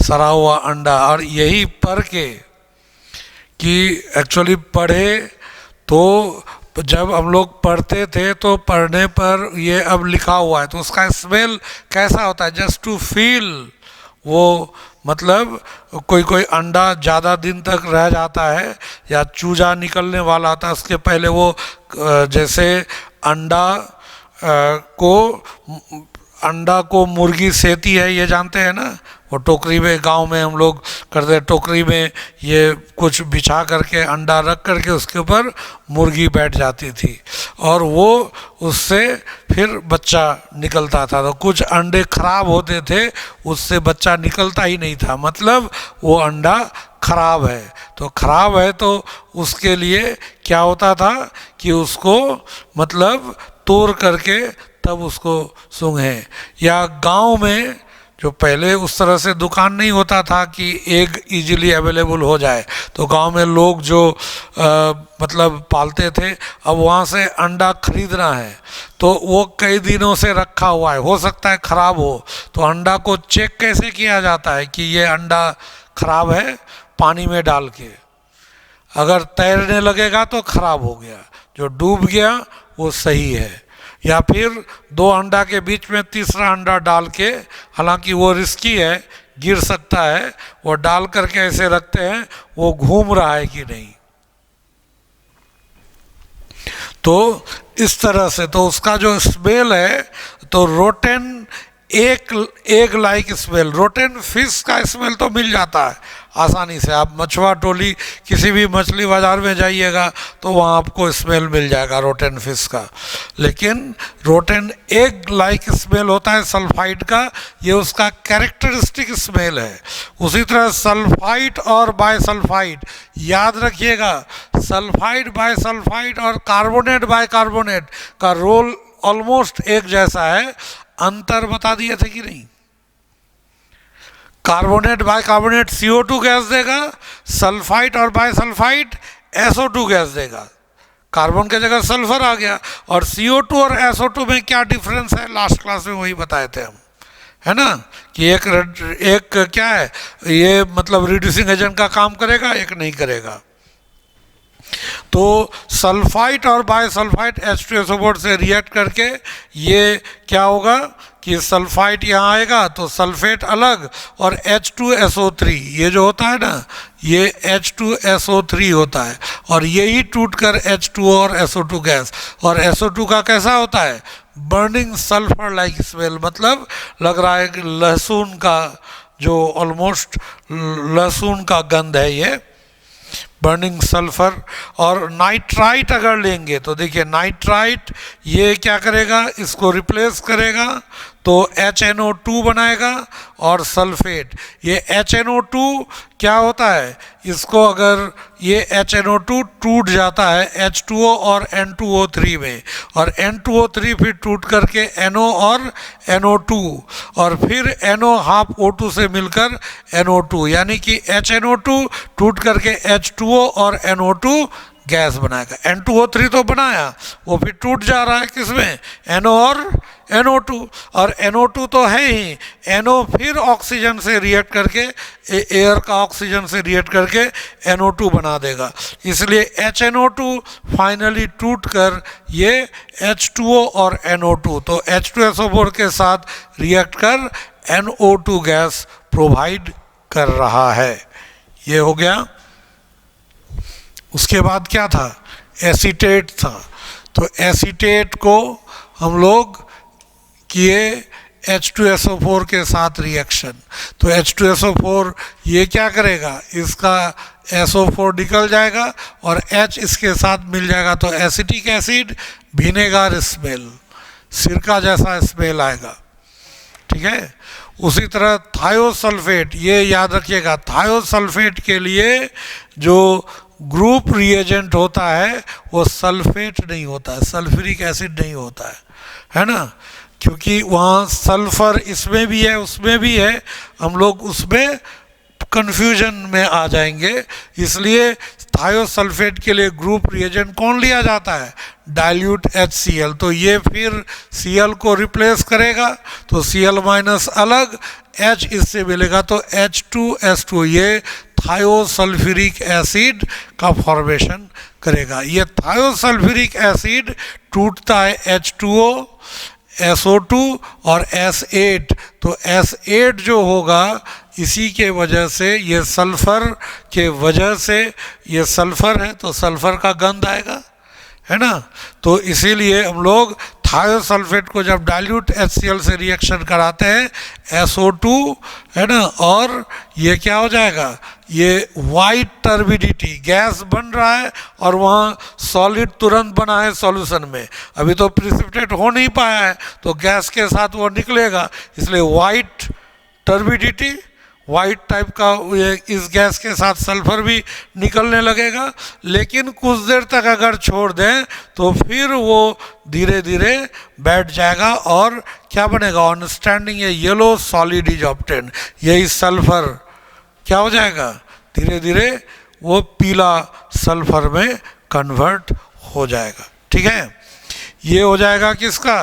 सड़ा हुआ अंडा। और यही पढ़ के कि एक्चुअली पढ़े, तो जब हम लोग पढ़ते थे तो पढ़ने पर ये अब लिखा हुआ है, तो उसका स्मेल कैसा होता है, जस्ट टू फील वो मतलब कोई कोई अंडा ज़्यादा दिन तक रह जाता है या चूजा निकलने वाला था उसके पहले वो जैसे अंडा को अंडा को मुर्गी सेती है, ये जानते हैं ना, वो टोकरी में गांव में हम लोग करते हैं, टोकरी में ये कुछ बिछा करके अंडा रख करके उसके ऊपर मुर्गी बैठ जाती थी और वो उससे फिर बच्चा निकलता था। तो कुछ अंडे खराब होते थे, उससे बच्चा निकलता ही नहीं था, मतलब वो अंडा खराब है। तो खराब है तो उसके लिए क्या होता था कि उसको मतलब तोड़ करके तब उसको सूंघें। या गांव में जो पहले उस तरह से दुकान नहीं होता था कि एग इजीली अवेलेबल हो जाए, तो गांव में लोग जो मतलब पालते थे, अब वहाँ से अंडा खरीदना है तो वो कई दिनों से रखा हुआ है, हो सकता है ख़राब हो, तो अंडा को चेक कैसे किया जाता है कि ये अंडा ख़राब है? पानी में डाल के, अगर तैरने लगेगा तो ख़राब हो गया, जो डूब गया वो सही है। या फिर दो अंडा के बीच में तीसरा अंडा डाल के, हालांकि वो रिस्की है, गिर सकता है, वो डाल करके ऐसे रखते हैं वो घूम रहा है कि नहीं। तो इस तरह से तो उसका जो स्मेल है तो रोटेन एक लाइक स्मेल, रोटेन फिश का स्मेल तो मिल जाता है आसानी से। आप मछुआ टोली किसी भी मछली बाज़ार में जाइएगा तो वहाँ आपको स्मेल मिल जाएगा रोटेन फिश का, लेकिन रोटेन एग लाइक स्मेल होता है सल्फाइड का, ये उसका कैरेक्टरिस्टिक स्मेल है। उसी तरह सल्फाइड और बायसल्फाइड, याद रखिएगा, सल्फाइड बायसल्फाइड और कार्बोनेट बाइकार्बोनेट का रोल ऑलमोस्ट एक जैसा है, अंतर बता दिए थे कि नहीं? कार्बोनेट बाइकार्बोनेट CO2 गैस देगा, सल्फाइड और बायसल्फाइड SO2 गैस देगा, कार्बन की जगह सल्फर आ गया। और CO2 और SO2 में क्या डिफरेंस है, लास्ट क्लास में वही बताए थे हम, है ना, कि एक क्या है, ये मतलब रिड्यूसिंग एजेंट का काम करेगा, एक नहीं करेगा। तो सल्फाइड और बायसल्फाइड H2SO4 से रिएक्ट करके ये क्या होगा कि सल्फाइड यहाँ आएगा तो सल्फेट अलग, और H2SO3 ये जो होता है ना, ये H2SO3 होता है, और यही टूट कर H2O और SO2 गैस। और SO2 का कैसा होता है? बर्निंग सल्फर लाइक स्मेल, मतलब लग रहा है कि लहसुन का, जो ऑलमोस्ट लहसुन का गंध है ये, बर्निंग सल्फर। और नाइट्राइट अगर लेंगे तो देखिए नाइट्राइट ये क्या करेगा, इसको रिप्लेस करेगा तो HNO2 बनाएगा, और सल्फेट, ये HNO2 क्या होता है, इसको अगर ये HNO2 टूट जाता है H2O और N2O3 में, और N2O3 फिर टूट करके NO और NO2, और फिर NO हाफ O2 से मिलकर NO2, यानी कि HNO2 टूट करके H2O और NO2 गैस बनाएगा। N2O3 तो बनाया, वो फिर टूट जा रहा है किसमें, NO और NO2, और NO2 तो है ही, NO फिर ऑक्सीजन से रिएक्ट करके, एयर का ऑक्सीजन से रिएक्ट करके NO2 बना देगा, इसलिए HNO2 फाइनली टूट कर ये H2O और NO2, तो H2SO4 के साथ रिएक्ट कर NO2 गैस प्रोवाइड कर रहा है। ये हो गया। उसके बाद क्या था, एसीटेट था। तो एसीटेट को हम लोग किए H2SO4 के साथ रिएक्शन, तो H2SO4 ये क्या करेगा, इसका SO4 निकल जाएगा और H इसके साथ मिल जाएगा, तो एसिटिक एसिड, विनेगर स्मेल, सिरका जैसा स्मेल आएगा, ठीक है। उसी तरह थायोसल्फेट, ये याद रखिएगा, थायोसल्फेट के लिए जो ग्रुप रिएजेंट होता है वो सल्फेट नहीं होता है, सल्फ्यूरिक एसिड नहीं होता है ना, क्योंकि वहाँ सल्फर इसमें भी है उसमें भी है, हम लोग उसमें कन्फ्यूजन में आ जाएंगे, इसलिए थायोसल्फेट के लिए ग्रुप रिएजेंट कौन लिया जाता है, डाइल्यूट HCl, तो ये फिर Cl को रिप्लेस करेगा, तो Cl माइनस अलग, H इससे मिलेगा तो H2S2, ये थायोसल्फ्यूरिक एसिड का फॉर्मेशन करेगा। ये थायोसल्फ्यूरिक एसिड टूटता है H2O, SO2 और S8, तो S8 जो होगा इसी के वजह से, ये सल्फ़र के वजह से, ये सल्फ़र है तो सल्फ़र का गंध आएगा, है ना। तो इसीलिए हम लोग थायोसल्फेट को जब डाइल्यूट HCl से रिएक्शन कराते हैं, SO2, है ना, और ये क्या हो जाएगा, ये वाइट टर्बिडिटी, गैस बन रहा है और वहाँ सॉलिड तुरंत बना है सॉल्यूशन में, अभी तो प्रिसिपिटेट हो नहीं पाया है, तो गैस के साथ वो निकलेगा, इसलिए वाइट टर्बिडिटी, वाइट टाइप का ये इस गैस के साथ सल्फर भी निकलने लगेगा। लेकिन कुछ देर तक अगर छोड़ दें तो फिर वो धीरे धीरे बैठ जाएगा और क्या बनेगा, ऑन स्टैंडिंग ये येलो सॉलिड इज ऑब्टेन्ड, यही सल्फर क्या हो जाएगा, धीरे धीरे वो पीला सल्फर में कन्वर्ट हो जाएगा। ठीक है, ये हो जाएगा किसका,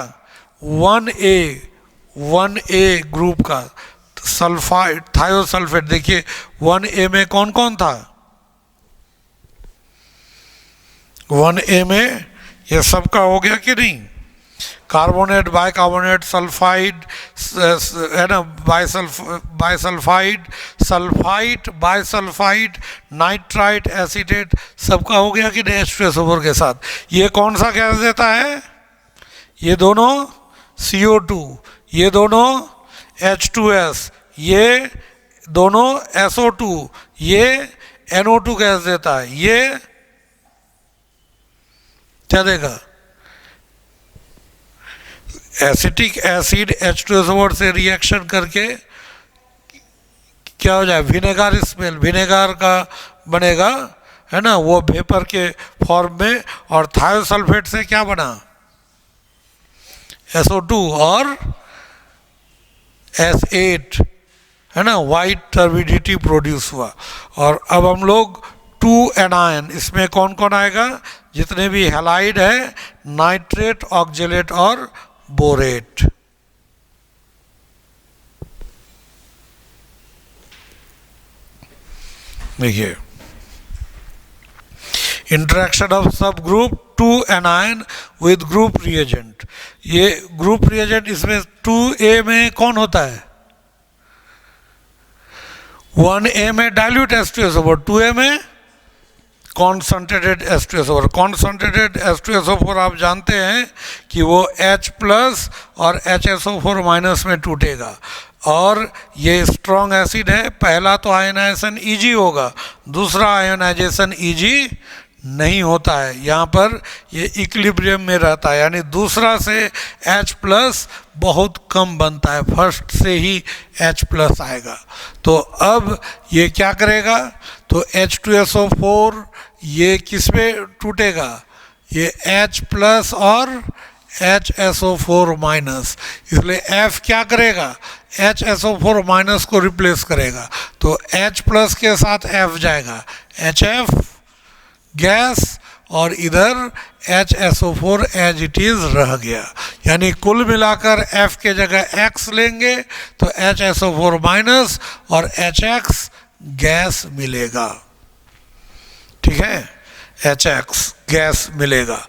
1A ग्रुप का सल्फाइड थायोसल्फेट। देखिए 1A में कौन कौन था, 1A में ये सबका हो गया कि नहीं, कार्बोनेट, बाइकार्बोनेट, सल्फाइड, है ना, bisulphide, sulphide, bisulphide, nitrite, acetate, सबका हो गया कि नहीं H2SO4 के साथ। ये कौन सा गैस देता है, ये दोनों CO2, ये दोनों H2S, ये दोनों SO2, ये NO2 गैस देता है। ये क्या देगा, एसिटिक एसिड H2SO4 से रिएक्शन करके क्या हो जाए, विनेगार स्मेल, विनेगार का बनेगा, है ना, वो वेपर के फॉर्म में। और थायोसल्फेट से क्या बना, SO2 और S8, है ना, वाइट टर्बिडिटी प्रोड्यूस हुआ। और अब हम लोग 2 एनायन, इसमें कौन कौन आएगा, जितने भी हैलाइड है, नाइट्रेट, ऑक्जेलेट और बोरेट। देखिए इंटरेक्शन ऑफ सब group 2 anion with group reagent. ये ग्रुप रिएजेंट, इसमें 2A में कौन होता है, 1A में डाइल्यूट H2SO4, 2A में कॉन्सनट्रेटेड H2SO4। कॉन्सनट्रेटेड H2SO4 आप जानते हैं कि वो H+ और HSO4- में टूटेगा, और ये स्ट्रॉन्ग एसिड है, पहला तो आयनाइजेशन Eg होगा, दूसरा आयनाइजेशन Eg नहीं होता है, यहाँ पर ये इक्विलिब्रियम में रहता है, यानी दूसरा से H+ बहुत कम बनता है, फर्स्ट से ही H+ आएगा। तो अब ये क्या करेगा, तो H2SO4 ये किस में टूटेगा, ये H+ और HSO4-, इसलिए F क्या करेगा, HSO4- को रिप्लेस करेगा, तो H+ के साथ F जाएगा, HF गैस, और इधर HSO4 एज इट इज रह गया, यानी कुल मिलाकर F के जगह X लेंगे तो HSO4- और HX गैस मिलेगा। ठीक है, HX गैस मिलेगा।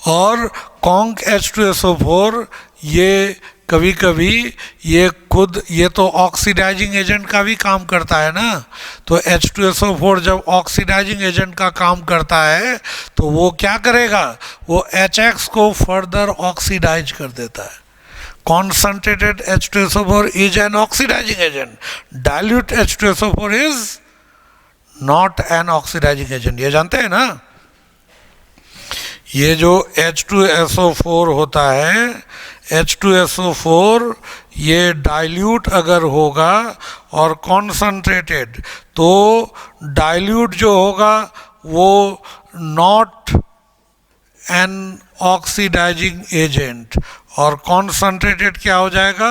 और कॉन्क H2SO4 ये कभी कभी ये खुद, ये तो ऑक्सीडाइजिंग एजेंट का भी काम करता है ना, तो H2SO4 जब ऑक्सीडाइजिंग एजेंट का काम करता है तो वो क्या करेगा, वो HX को फर्दर ऑक्सीडाइज कर देता है। Concentrated H2SO4 is an oxidising agent, dilute H2SO4 is not an oxidising agent, ये जानते हैं ना। ये जो H2SO4 होता है, H2SO4 ये डाइल्यूट अगर होगा और कॉन्सनट्रेटेड, तो डाइल्यूट जो होगा वो नॉट एन ऑक्सीडाइजिंग एजेंट, और कॉन्सनट्रेटेड क्या हो जाएगा,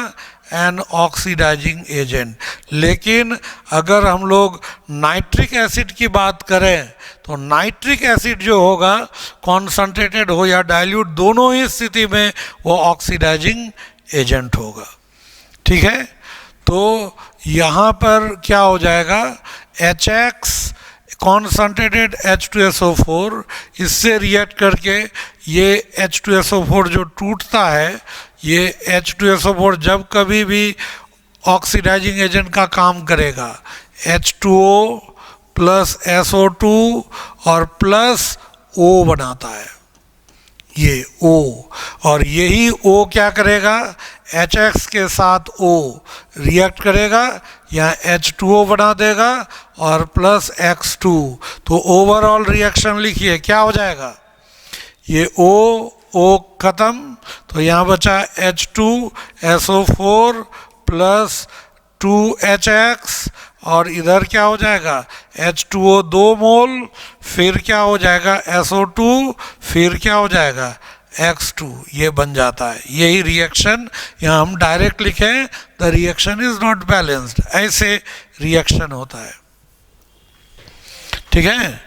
एन ऑक्सीडाइजिंग एजेंट। लेकिन अगर हम लोग नाइट्रिक एसिड की बात करें तो नाइट्रिक एसिड जो होगा, कॉन्सनट्रेटेड हो या डाइल्यूट, दोनों ही स्थिति में वो ऑक्सीडाइजिंग एजेंट होगा। ठीक है, तो यहाँ पर क्या हो जाएगा, HX कॉन्सनट्रेटेड H2SO4 इससे रिएक्ट करके ये H2SO4 जो टूटता है ये H2SO4 जब कभी भी ऑक्सीडाइजिंग एजेंट का काम करेगा, H2O प्लस SO2 और प्लस O बनाता है, ये O, और यही O क्या करेगा, HX के साथ O रिएक्ट करेगा, यहाँ H2O बना देगा और प्लस X2, तो ओवरऑल रिएक्शन लिखिए क्या हो जाएगा, ये O खत्म, तो यहाँ बचा H2SO4 प्लस 2HX, और इधर क्या हो जाएगा, H2O 2 मोल, फिर क्या हो जाएगा SO2, फिर क्या हो जाएगा X2, ये बन जाता है। यही रिएक्शन यहाँ हम डायरेक्ट लिखें, the reaction is not balanced, ऐसे रिएक्शन होता है। ठीक है,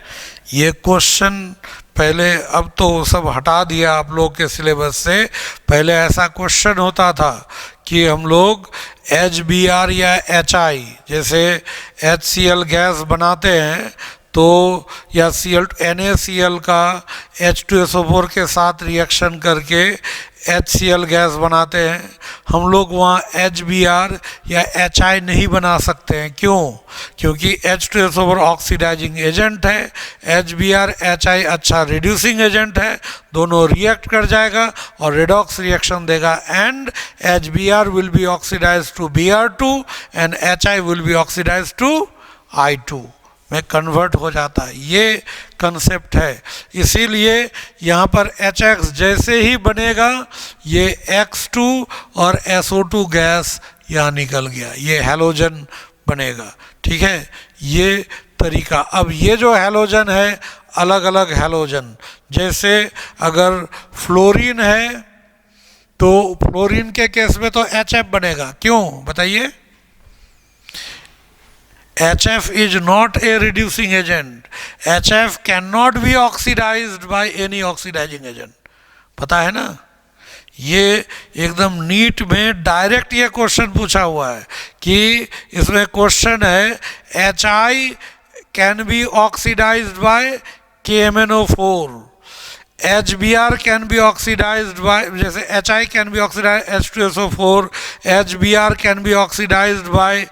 ये क्वेश्चन पहले, अब तो सब हटा दिया आप लोग के सिलेबस से, पहले ऐसा क्वेश्चन होता था कि हम लोग HBr या HI, जैसे HCl गैस बनाते हैं तो, या NaCl का H2SO4 के साथ रिएक्शन करके HCl गैस बनाते हैं, हम लोग वहाँ HBr या HI नहीं बना सकते हैं। क्यों? क्योंकि H2SO4 ऑक्सीडाइजिंग एजेंट है, HBr HI अच्छा रिड्यूसिंग एजेंट है, दोनों रिएक्ट कर जाएगा और रेडॉक्स रिएक्शन देगा, and HBr will be oxidise to Br2 and HI will be oxidise to I2 में कन्वर्ट हो जाता है। ये कंसेप्ट है, इसीलिए यहाँ पर HX जैसे ही बनेगा ये X2 और SO2 गैस यहाँ निकल गया, ये हैलोजन बनेगा। ठीक है, ये तरीका। अब ये जो हैलोजन है, अलग अलग हैलोजन, जैसे अगर फ्लोरीन है तो फ्लोरीन के केस में तो HF बनेगा, क्यों बताइए? HF is not a reducing agent. HF cannot be oxidized by any oxidizing agent. पता है ना? ये एकदम नीट में डायरेक्ट ये क्वेश्चन पूछा हुआ है कि इसमें क्वेश्चन है HI can be oxidized by KMnO4. HBr can be oxidized by, जैसे HI can be oxidized H2SO4, HBr can be oxidized by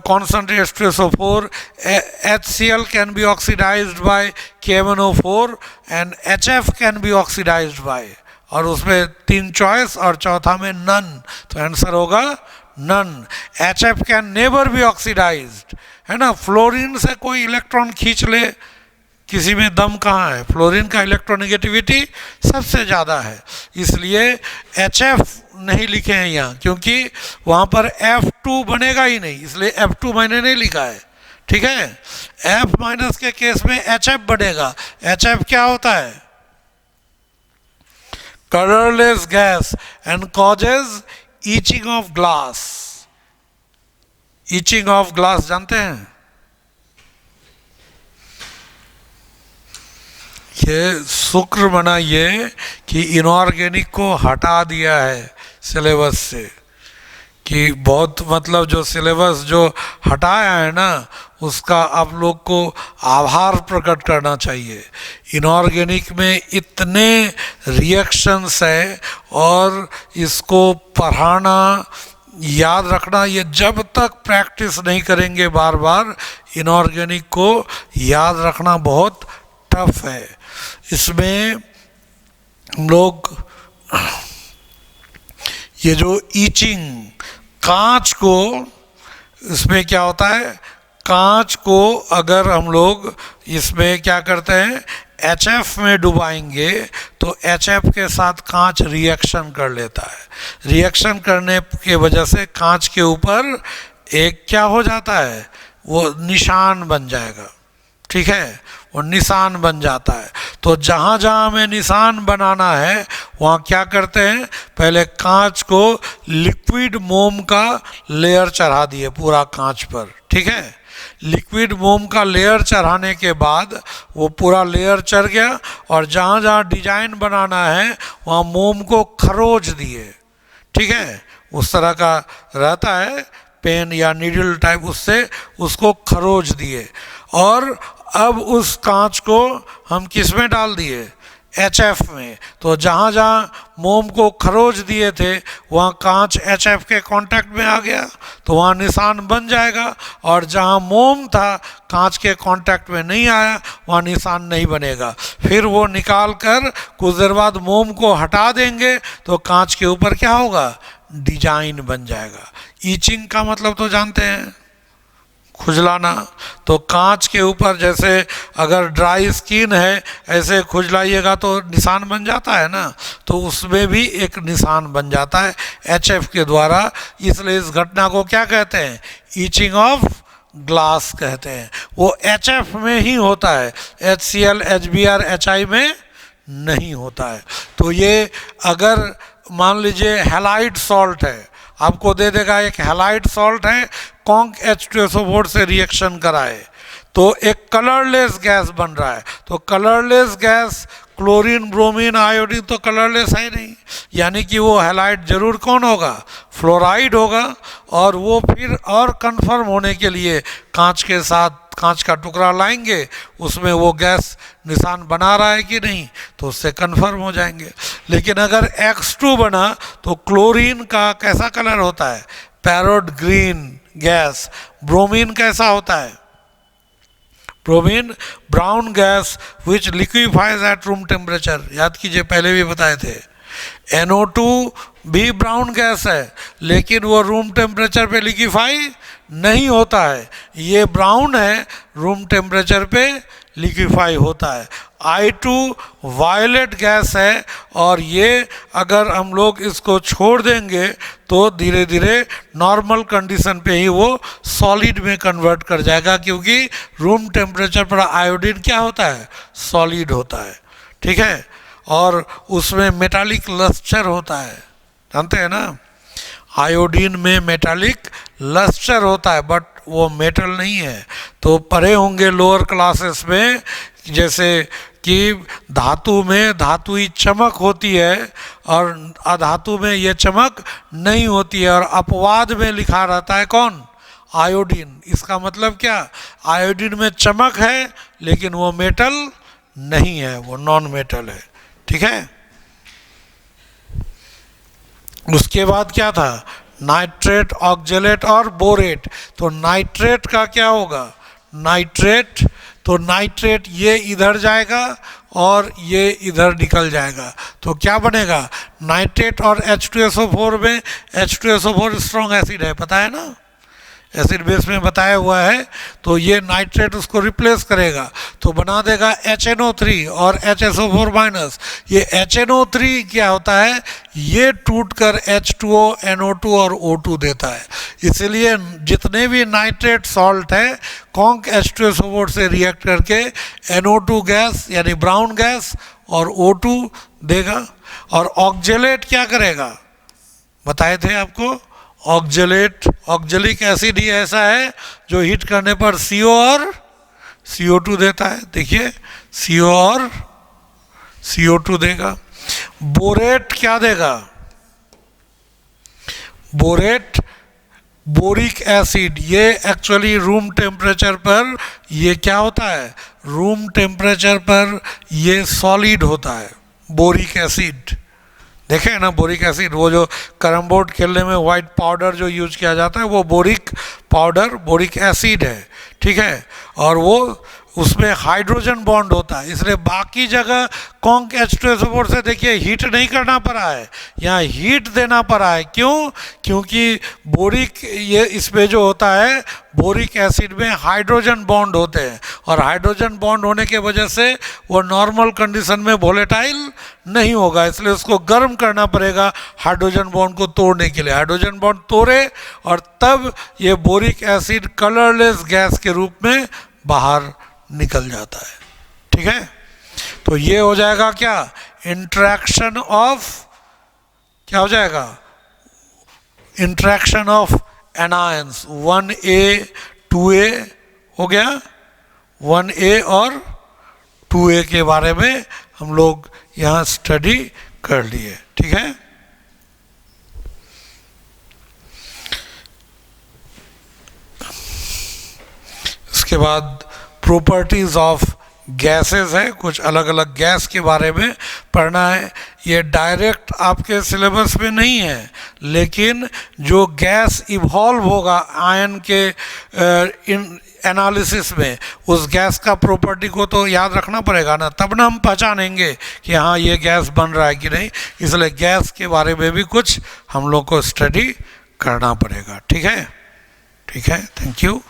concentrate H2SO4, HCl can be oxidized by KMnO4 and HF can be oxidized by, और उसमें 3 चॉइस और चौथा में नन, तो आंसर होगा none. HF can never be oxidized, है ना? फ्लोरीन से कोई इलेक्ट्रॉन खींच ले, किसी में दम कहाँ है? फ्लोरीन का इलेक्ट्रोनेगेटिविटी सबसे ज़्यादा है, इसलिए HF नहीं लिखे हैं यहाँ, क्योंकि वहाँ पर F2 बनेगा ही नहीं, इसलिए F2 मैंने नहीं लिखा है। ठीक है, F माइनस के केस में HF बनेगा। HF क्या होता है? Colourless gas and causes itching of glass. Itching of glass जानते हैं? ये शुक्र मनाइए कि इनऑर्गेनिक को हटा दिया है सिलेबस से, कि बहुत मतलब जो सिलेबस जो हटाया है ना, उसका आप लोग को आभार प्रकट करना चाहिए। इनऑर्गेनिक में इतने रिएक्शंस है और इसको पढ़ाना, याद रखना, ये जब तक प्रैक्टिस नहीं करेंगे बार बार, इनऑर्गेनिक को याद रखना बहुत टफ है। इसमें हम लोग ये जो ईचिंग, कांच को, इसमें क्या होता है, कांच को अगर हम लोग इसमें क्या करते हैं, HF में डुबाएंगे तो HF के साथ कांच रिएक्शन कर लेता है। रिएक्शन करने के वजह से कांच के ऊपर एक क्या हो जाता है, वो निशान बन जाएगा। ठीक है, वो निशान बन जाता है। तो जहाँ जहाँ हमें निशान बनाना है वहाँ क्या करते हैं, पहले कांच को लिक्विड मोम का लेयर चढ़ा दिए पूरा कांच पर। ठीक है, लिक्विड मोम का लेयर चढ़ाने के बाद वो पूरा लेयर चढ़ गया, और जहाँ जहाँ डिजाइन बनाना है वहाँ मोम को खरोच दिए। ठीक है, उस तरह का रहता है पेन या नीडल टाइप, उससे उसको खरोच दिए, और अब उस कांच को हम किस में डाल दिए, HF में। तो जहाँ जहाँ मोम को खरोच दिए थे वहाँ कांच HF के कांटेक्ट में आ गया तो वहाँ निशान बन जाएगा, और जहाँ मोम था कांच के कांटेक्ट में नहीं आया वहाँ निशान नहीं बनेगा। फिर वो निकाल कर कुछ देर बाद मोम को हटा देंगे तो कांच के ऊपर क्या होगा, डिजाइन बन जाएगा। ईचिंग का मतलब तो जानते हैं, खुजलाना। तो कांच के ऊपर जैसे अगर ड्राई स्किन है ऐसे खुजलाइएगा तो निशान बन जाता है ना, तो उसमें भी एक निशान बन जाता है HF के द्वारा। इसलिए इस घटना को क्या कहते हैं, ईचिंग ऑफ ग्लास कहते हैं। वो HF में ही होता है, HCl HBr HI में नहीं होता है। तो ये अगर मान लीजिए हैलाइड सॉल्ट है, आपको दे देगा एक हैलाइड सॉल्ट है, कॉन्क H2SO4 से रिएक्शन कराए तो एक कलरलेस गैस बन रहा है। तो colourless gas chlorine bromine iodine तो कलरलेस है नहीं, यानी कि वो हैलाइड जरूर कौन होगा, फ्लोराइड होगा। और वो फिर और कंफर्म होने के लिए कांच के साथ कांच का टुकड़ा लाएंगे, उसमें वो गैस निशान बना रहा है कि नहीं, तो उससे कंफर्म हो जाएंगे। लेकिन अगर X2 बना तो क्लोरीन का कैसा कलर होता है, पैरोट ग्रीन गैस। ब्रोमीन कैसा होता है, bromine brown gas which liquefies at room temperature. याद कीजिए पहले भी बताए थे। NO2 भी ब्राउन गैस है लेकिन वो रूम टेम्परेचर पे लिक्विफाई नहीं होता है, ये ब्राउन है, रूम टेम्परेचर पे लिक्विफाई होता है। I2 वायलेट गैस है और ये अगर हम लोग इसको छोड़ देंगे तो धीरे धीरे नॉर्मल कंडीशन पे ही वो सॉलिड में कन्वर्ट कर जाएगा, क्योंकि रूम टेम्परेचर पर आयोडीन क्या होता है, सॉलिड होता है। ठीक है, और उसमें मेटालिक लस्टर होता है, जानते हैं ना, आयोडीन में मेटालिक लस्टर होता है, बट वो मेटल नहीं है। तो पढ़े होंगे लोअर क्लासेस में, जैसे कि धातु में धातुई चमक होती है और अधातु में ये चमक नहीं होती है, और अपवाद में लिखा रहता है कौन, आयोडीन। इसका मतलब क्या, आयोडीन में चमक है लेकिन वो मेटल नहीं है, वो नॉन मेटल है। ठीक है, उसके बाद क्या था, नाइट्रेट, ऑक्जेलेट और बोरेट। तो नाइट्रेट का क्या होगा, नाइट्रेट, तो नाइट्रेट ये इधर जाएगा और ये इधर निकल जाएगा, तो क्या बनेगा, नाइट्रेट। और H2SO4 में H2SO4 स्ट्रॉन्ग एसिड है, पता है ना, एसिड बेस में बताया हुआ है। तो ये नाइट्रेट उसको रिप्लेस करेगा तो बना देगा HNO3 और HSO4 माइनस। ये HNO3 क्या होता है, ये टूटकर H2O NO2 और O2 देता है। इसलिए जितने भी नाइट्रेट सॉल्ट है कॉन्क H2SO4 से रिएक्ट करके NO2 गैस यानी ब्राउन गैस और O2 देगा। और ऑक्जेलेट क्या करेगा, बताए थे आपको, ऑक्जेलेट, ऑक्जेलिक एसिड ही ऐसा है जो हीट करने पर CO और CO2 देता है। देखिए CO और CO2 देगा। बोरेट क्या देगा, बोरेट बोरिक एसिड, ये एक्चुअली रूम टेम्परेचर पर ये क्या होता है, रूम टेम्परेचर पर ये सॉलिड होता है बोरिक एसिड। देखे ना बोरिक एसिड, वो जो कैरम बोर्ड खेलने में वाइट पाउडर जो यूज किया जाता है वो बोरिक पाउडर, बोरिक एसिड है। ठीक है, और वो उसमें हाइड्रोजन बॉन्ड होता है, इसलिए बाकी जगह कॉन्क H2SO4 से देखिए हीट नहीं करना पड़ा है, यहाँ हीट देना पड़ा है। क्यों, क्योंकि बोरिक ये इसमें जो होता है बोरिक एसिड में हाइड्रोजन बॉन्ड होते हैं, और हाइड्रोजन बॉन्ड होने के वजह से वो नॉर्मल कंडीशन में वोलेटाइल नहीं होगा, इसलिए उसको गर्म करना पड़ेगा हाइड्रोजन बॉन्ड को तोड़ने के लिए। हाइड्रोजन बॉन्ड तोड़े और तब ये बोरिक एसिड कलरलेस गैस के रूप में बाहर निकल जाता है। ठीक है, तो ये हो जाएगा क्या, इंट्रैक्शन ऑफ, क्या हो जाएगा, interaction of anions 1A 2A हो गया, 1A और 2A के बारे में हम लोग यहाँ स्टडी कर लिए। ठीक है, इसके बाद प्रॉपर्टीज ऑफ गैसेस है, कुछ अलग अलग गैस के बारे में पढ़ना है। ये डायरेक्ट आपके सिलेबस में नहीं है, लेकिन जो गैस इवॉल्व होगा आयन के एनालिसिस में, उस गैस का प्रॉपर्टी को तो याद रखना पड़ेगा ना, तब ना हम पहचानेंगे कि हाँ ये गैस बन रहा है कि नहीं। इसलिए गैस के बारे में भी कुछ हम लोग को स्टडी करना पड़ेगा। ठीक है, ठीक है, थैंक यू।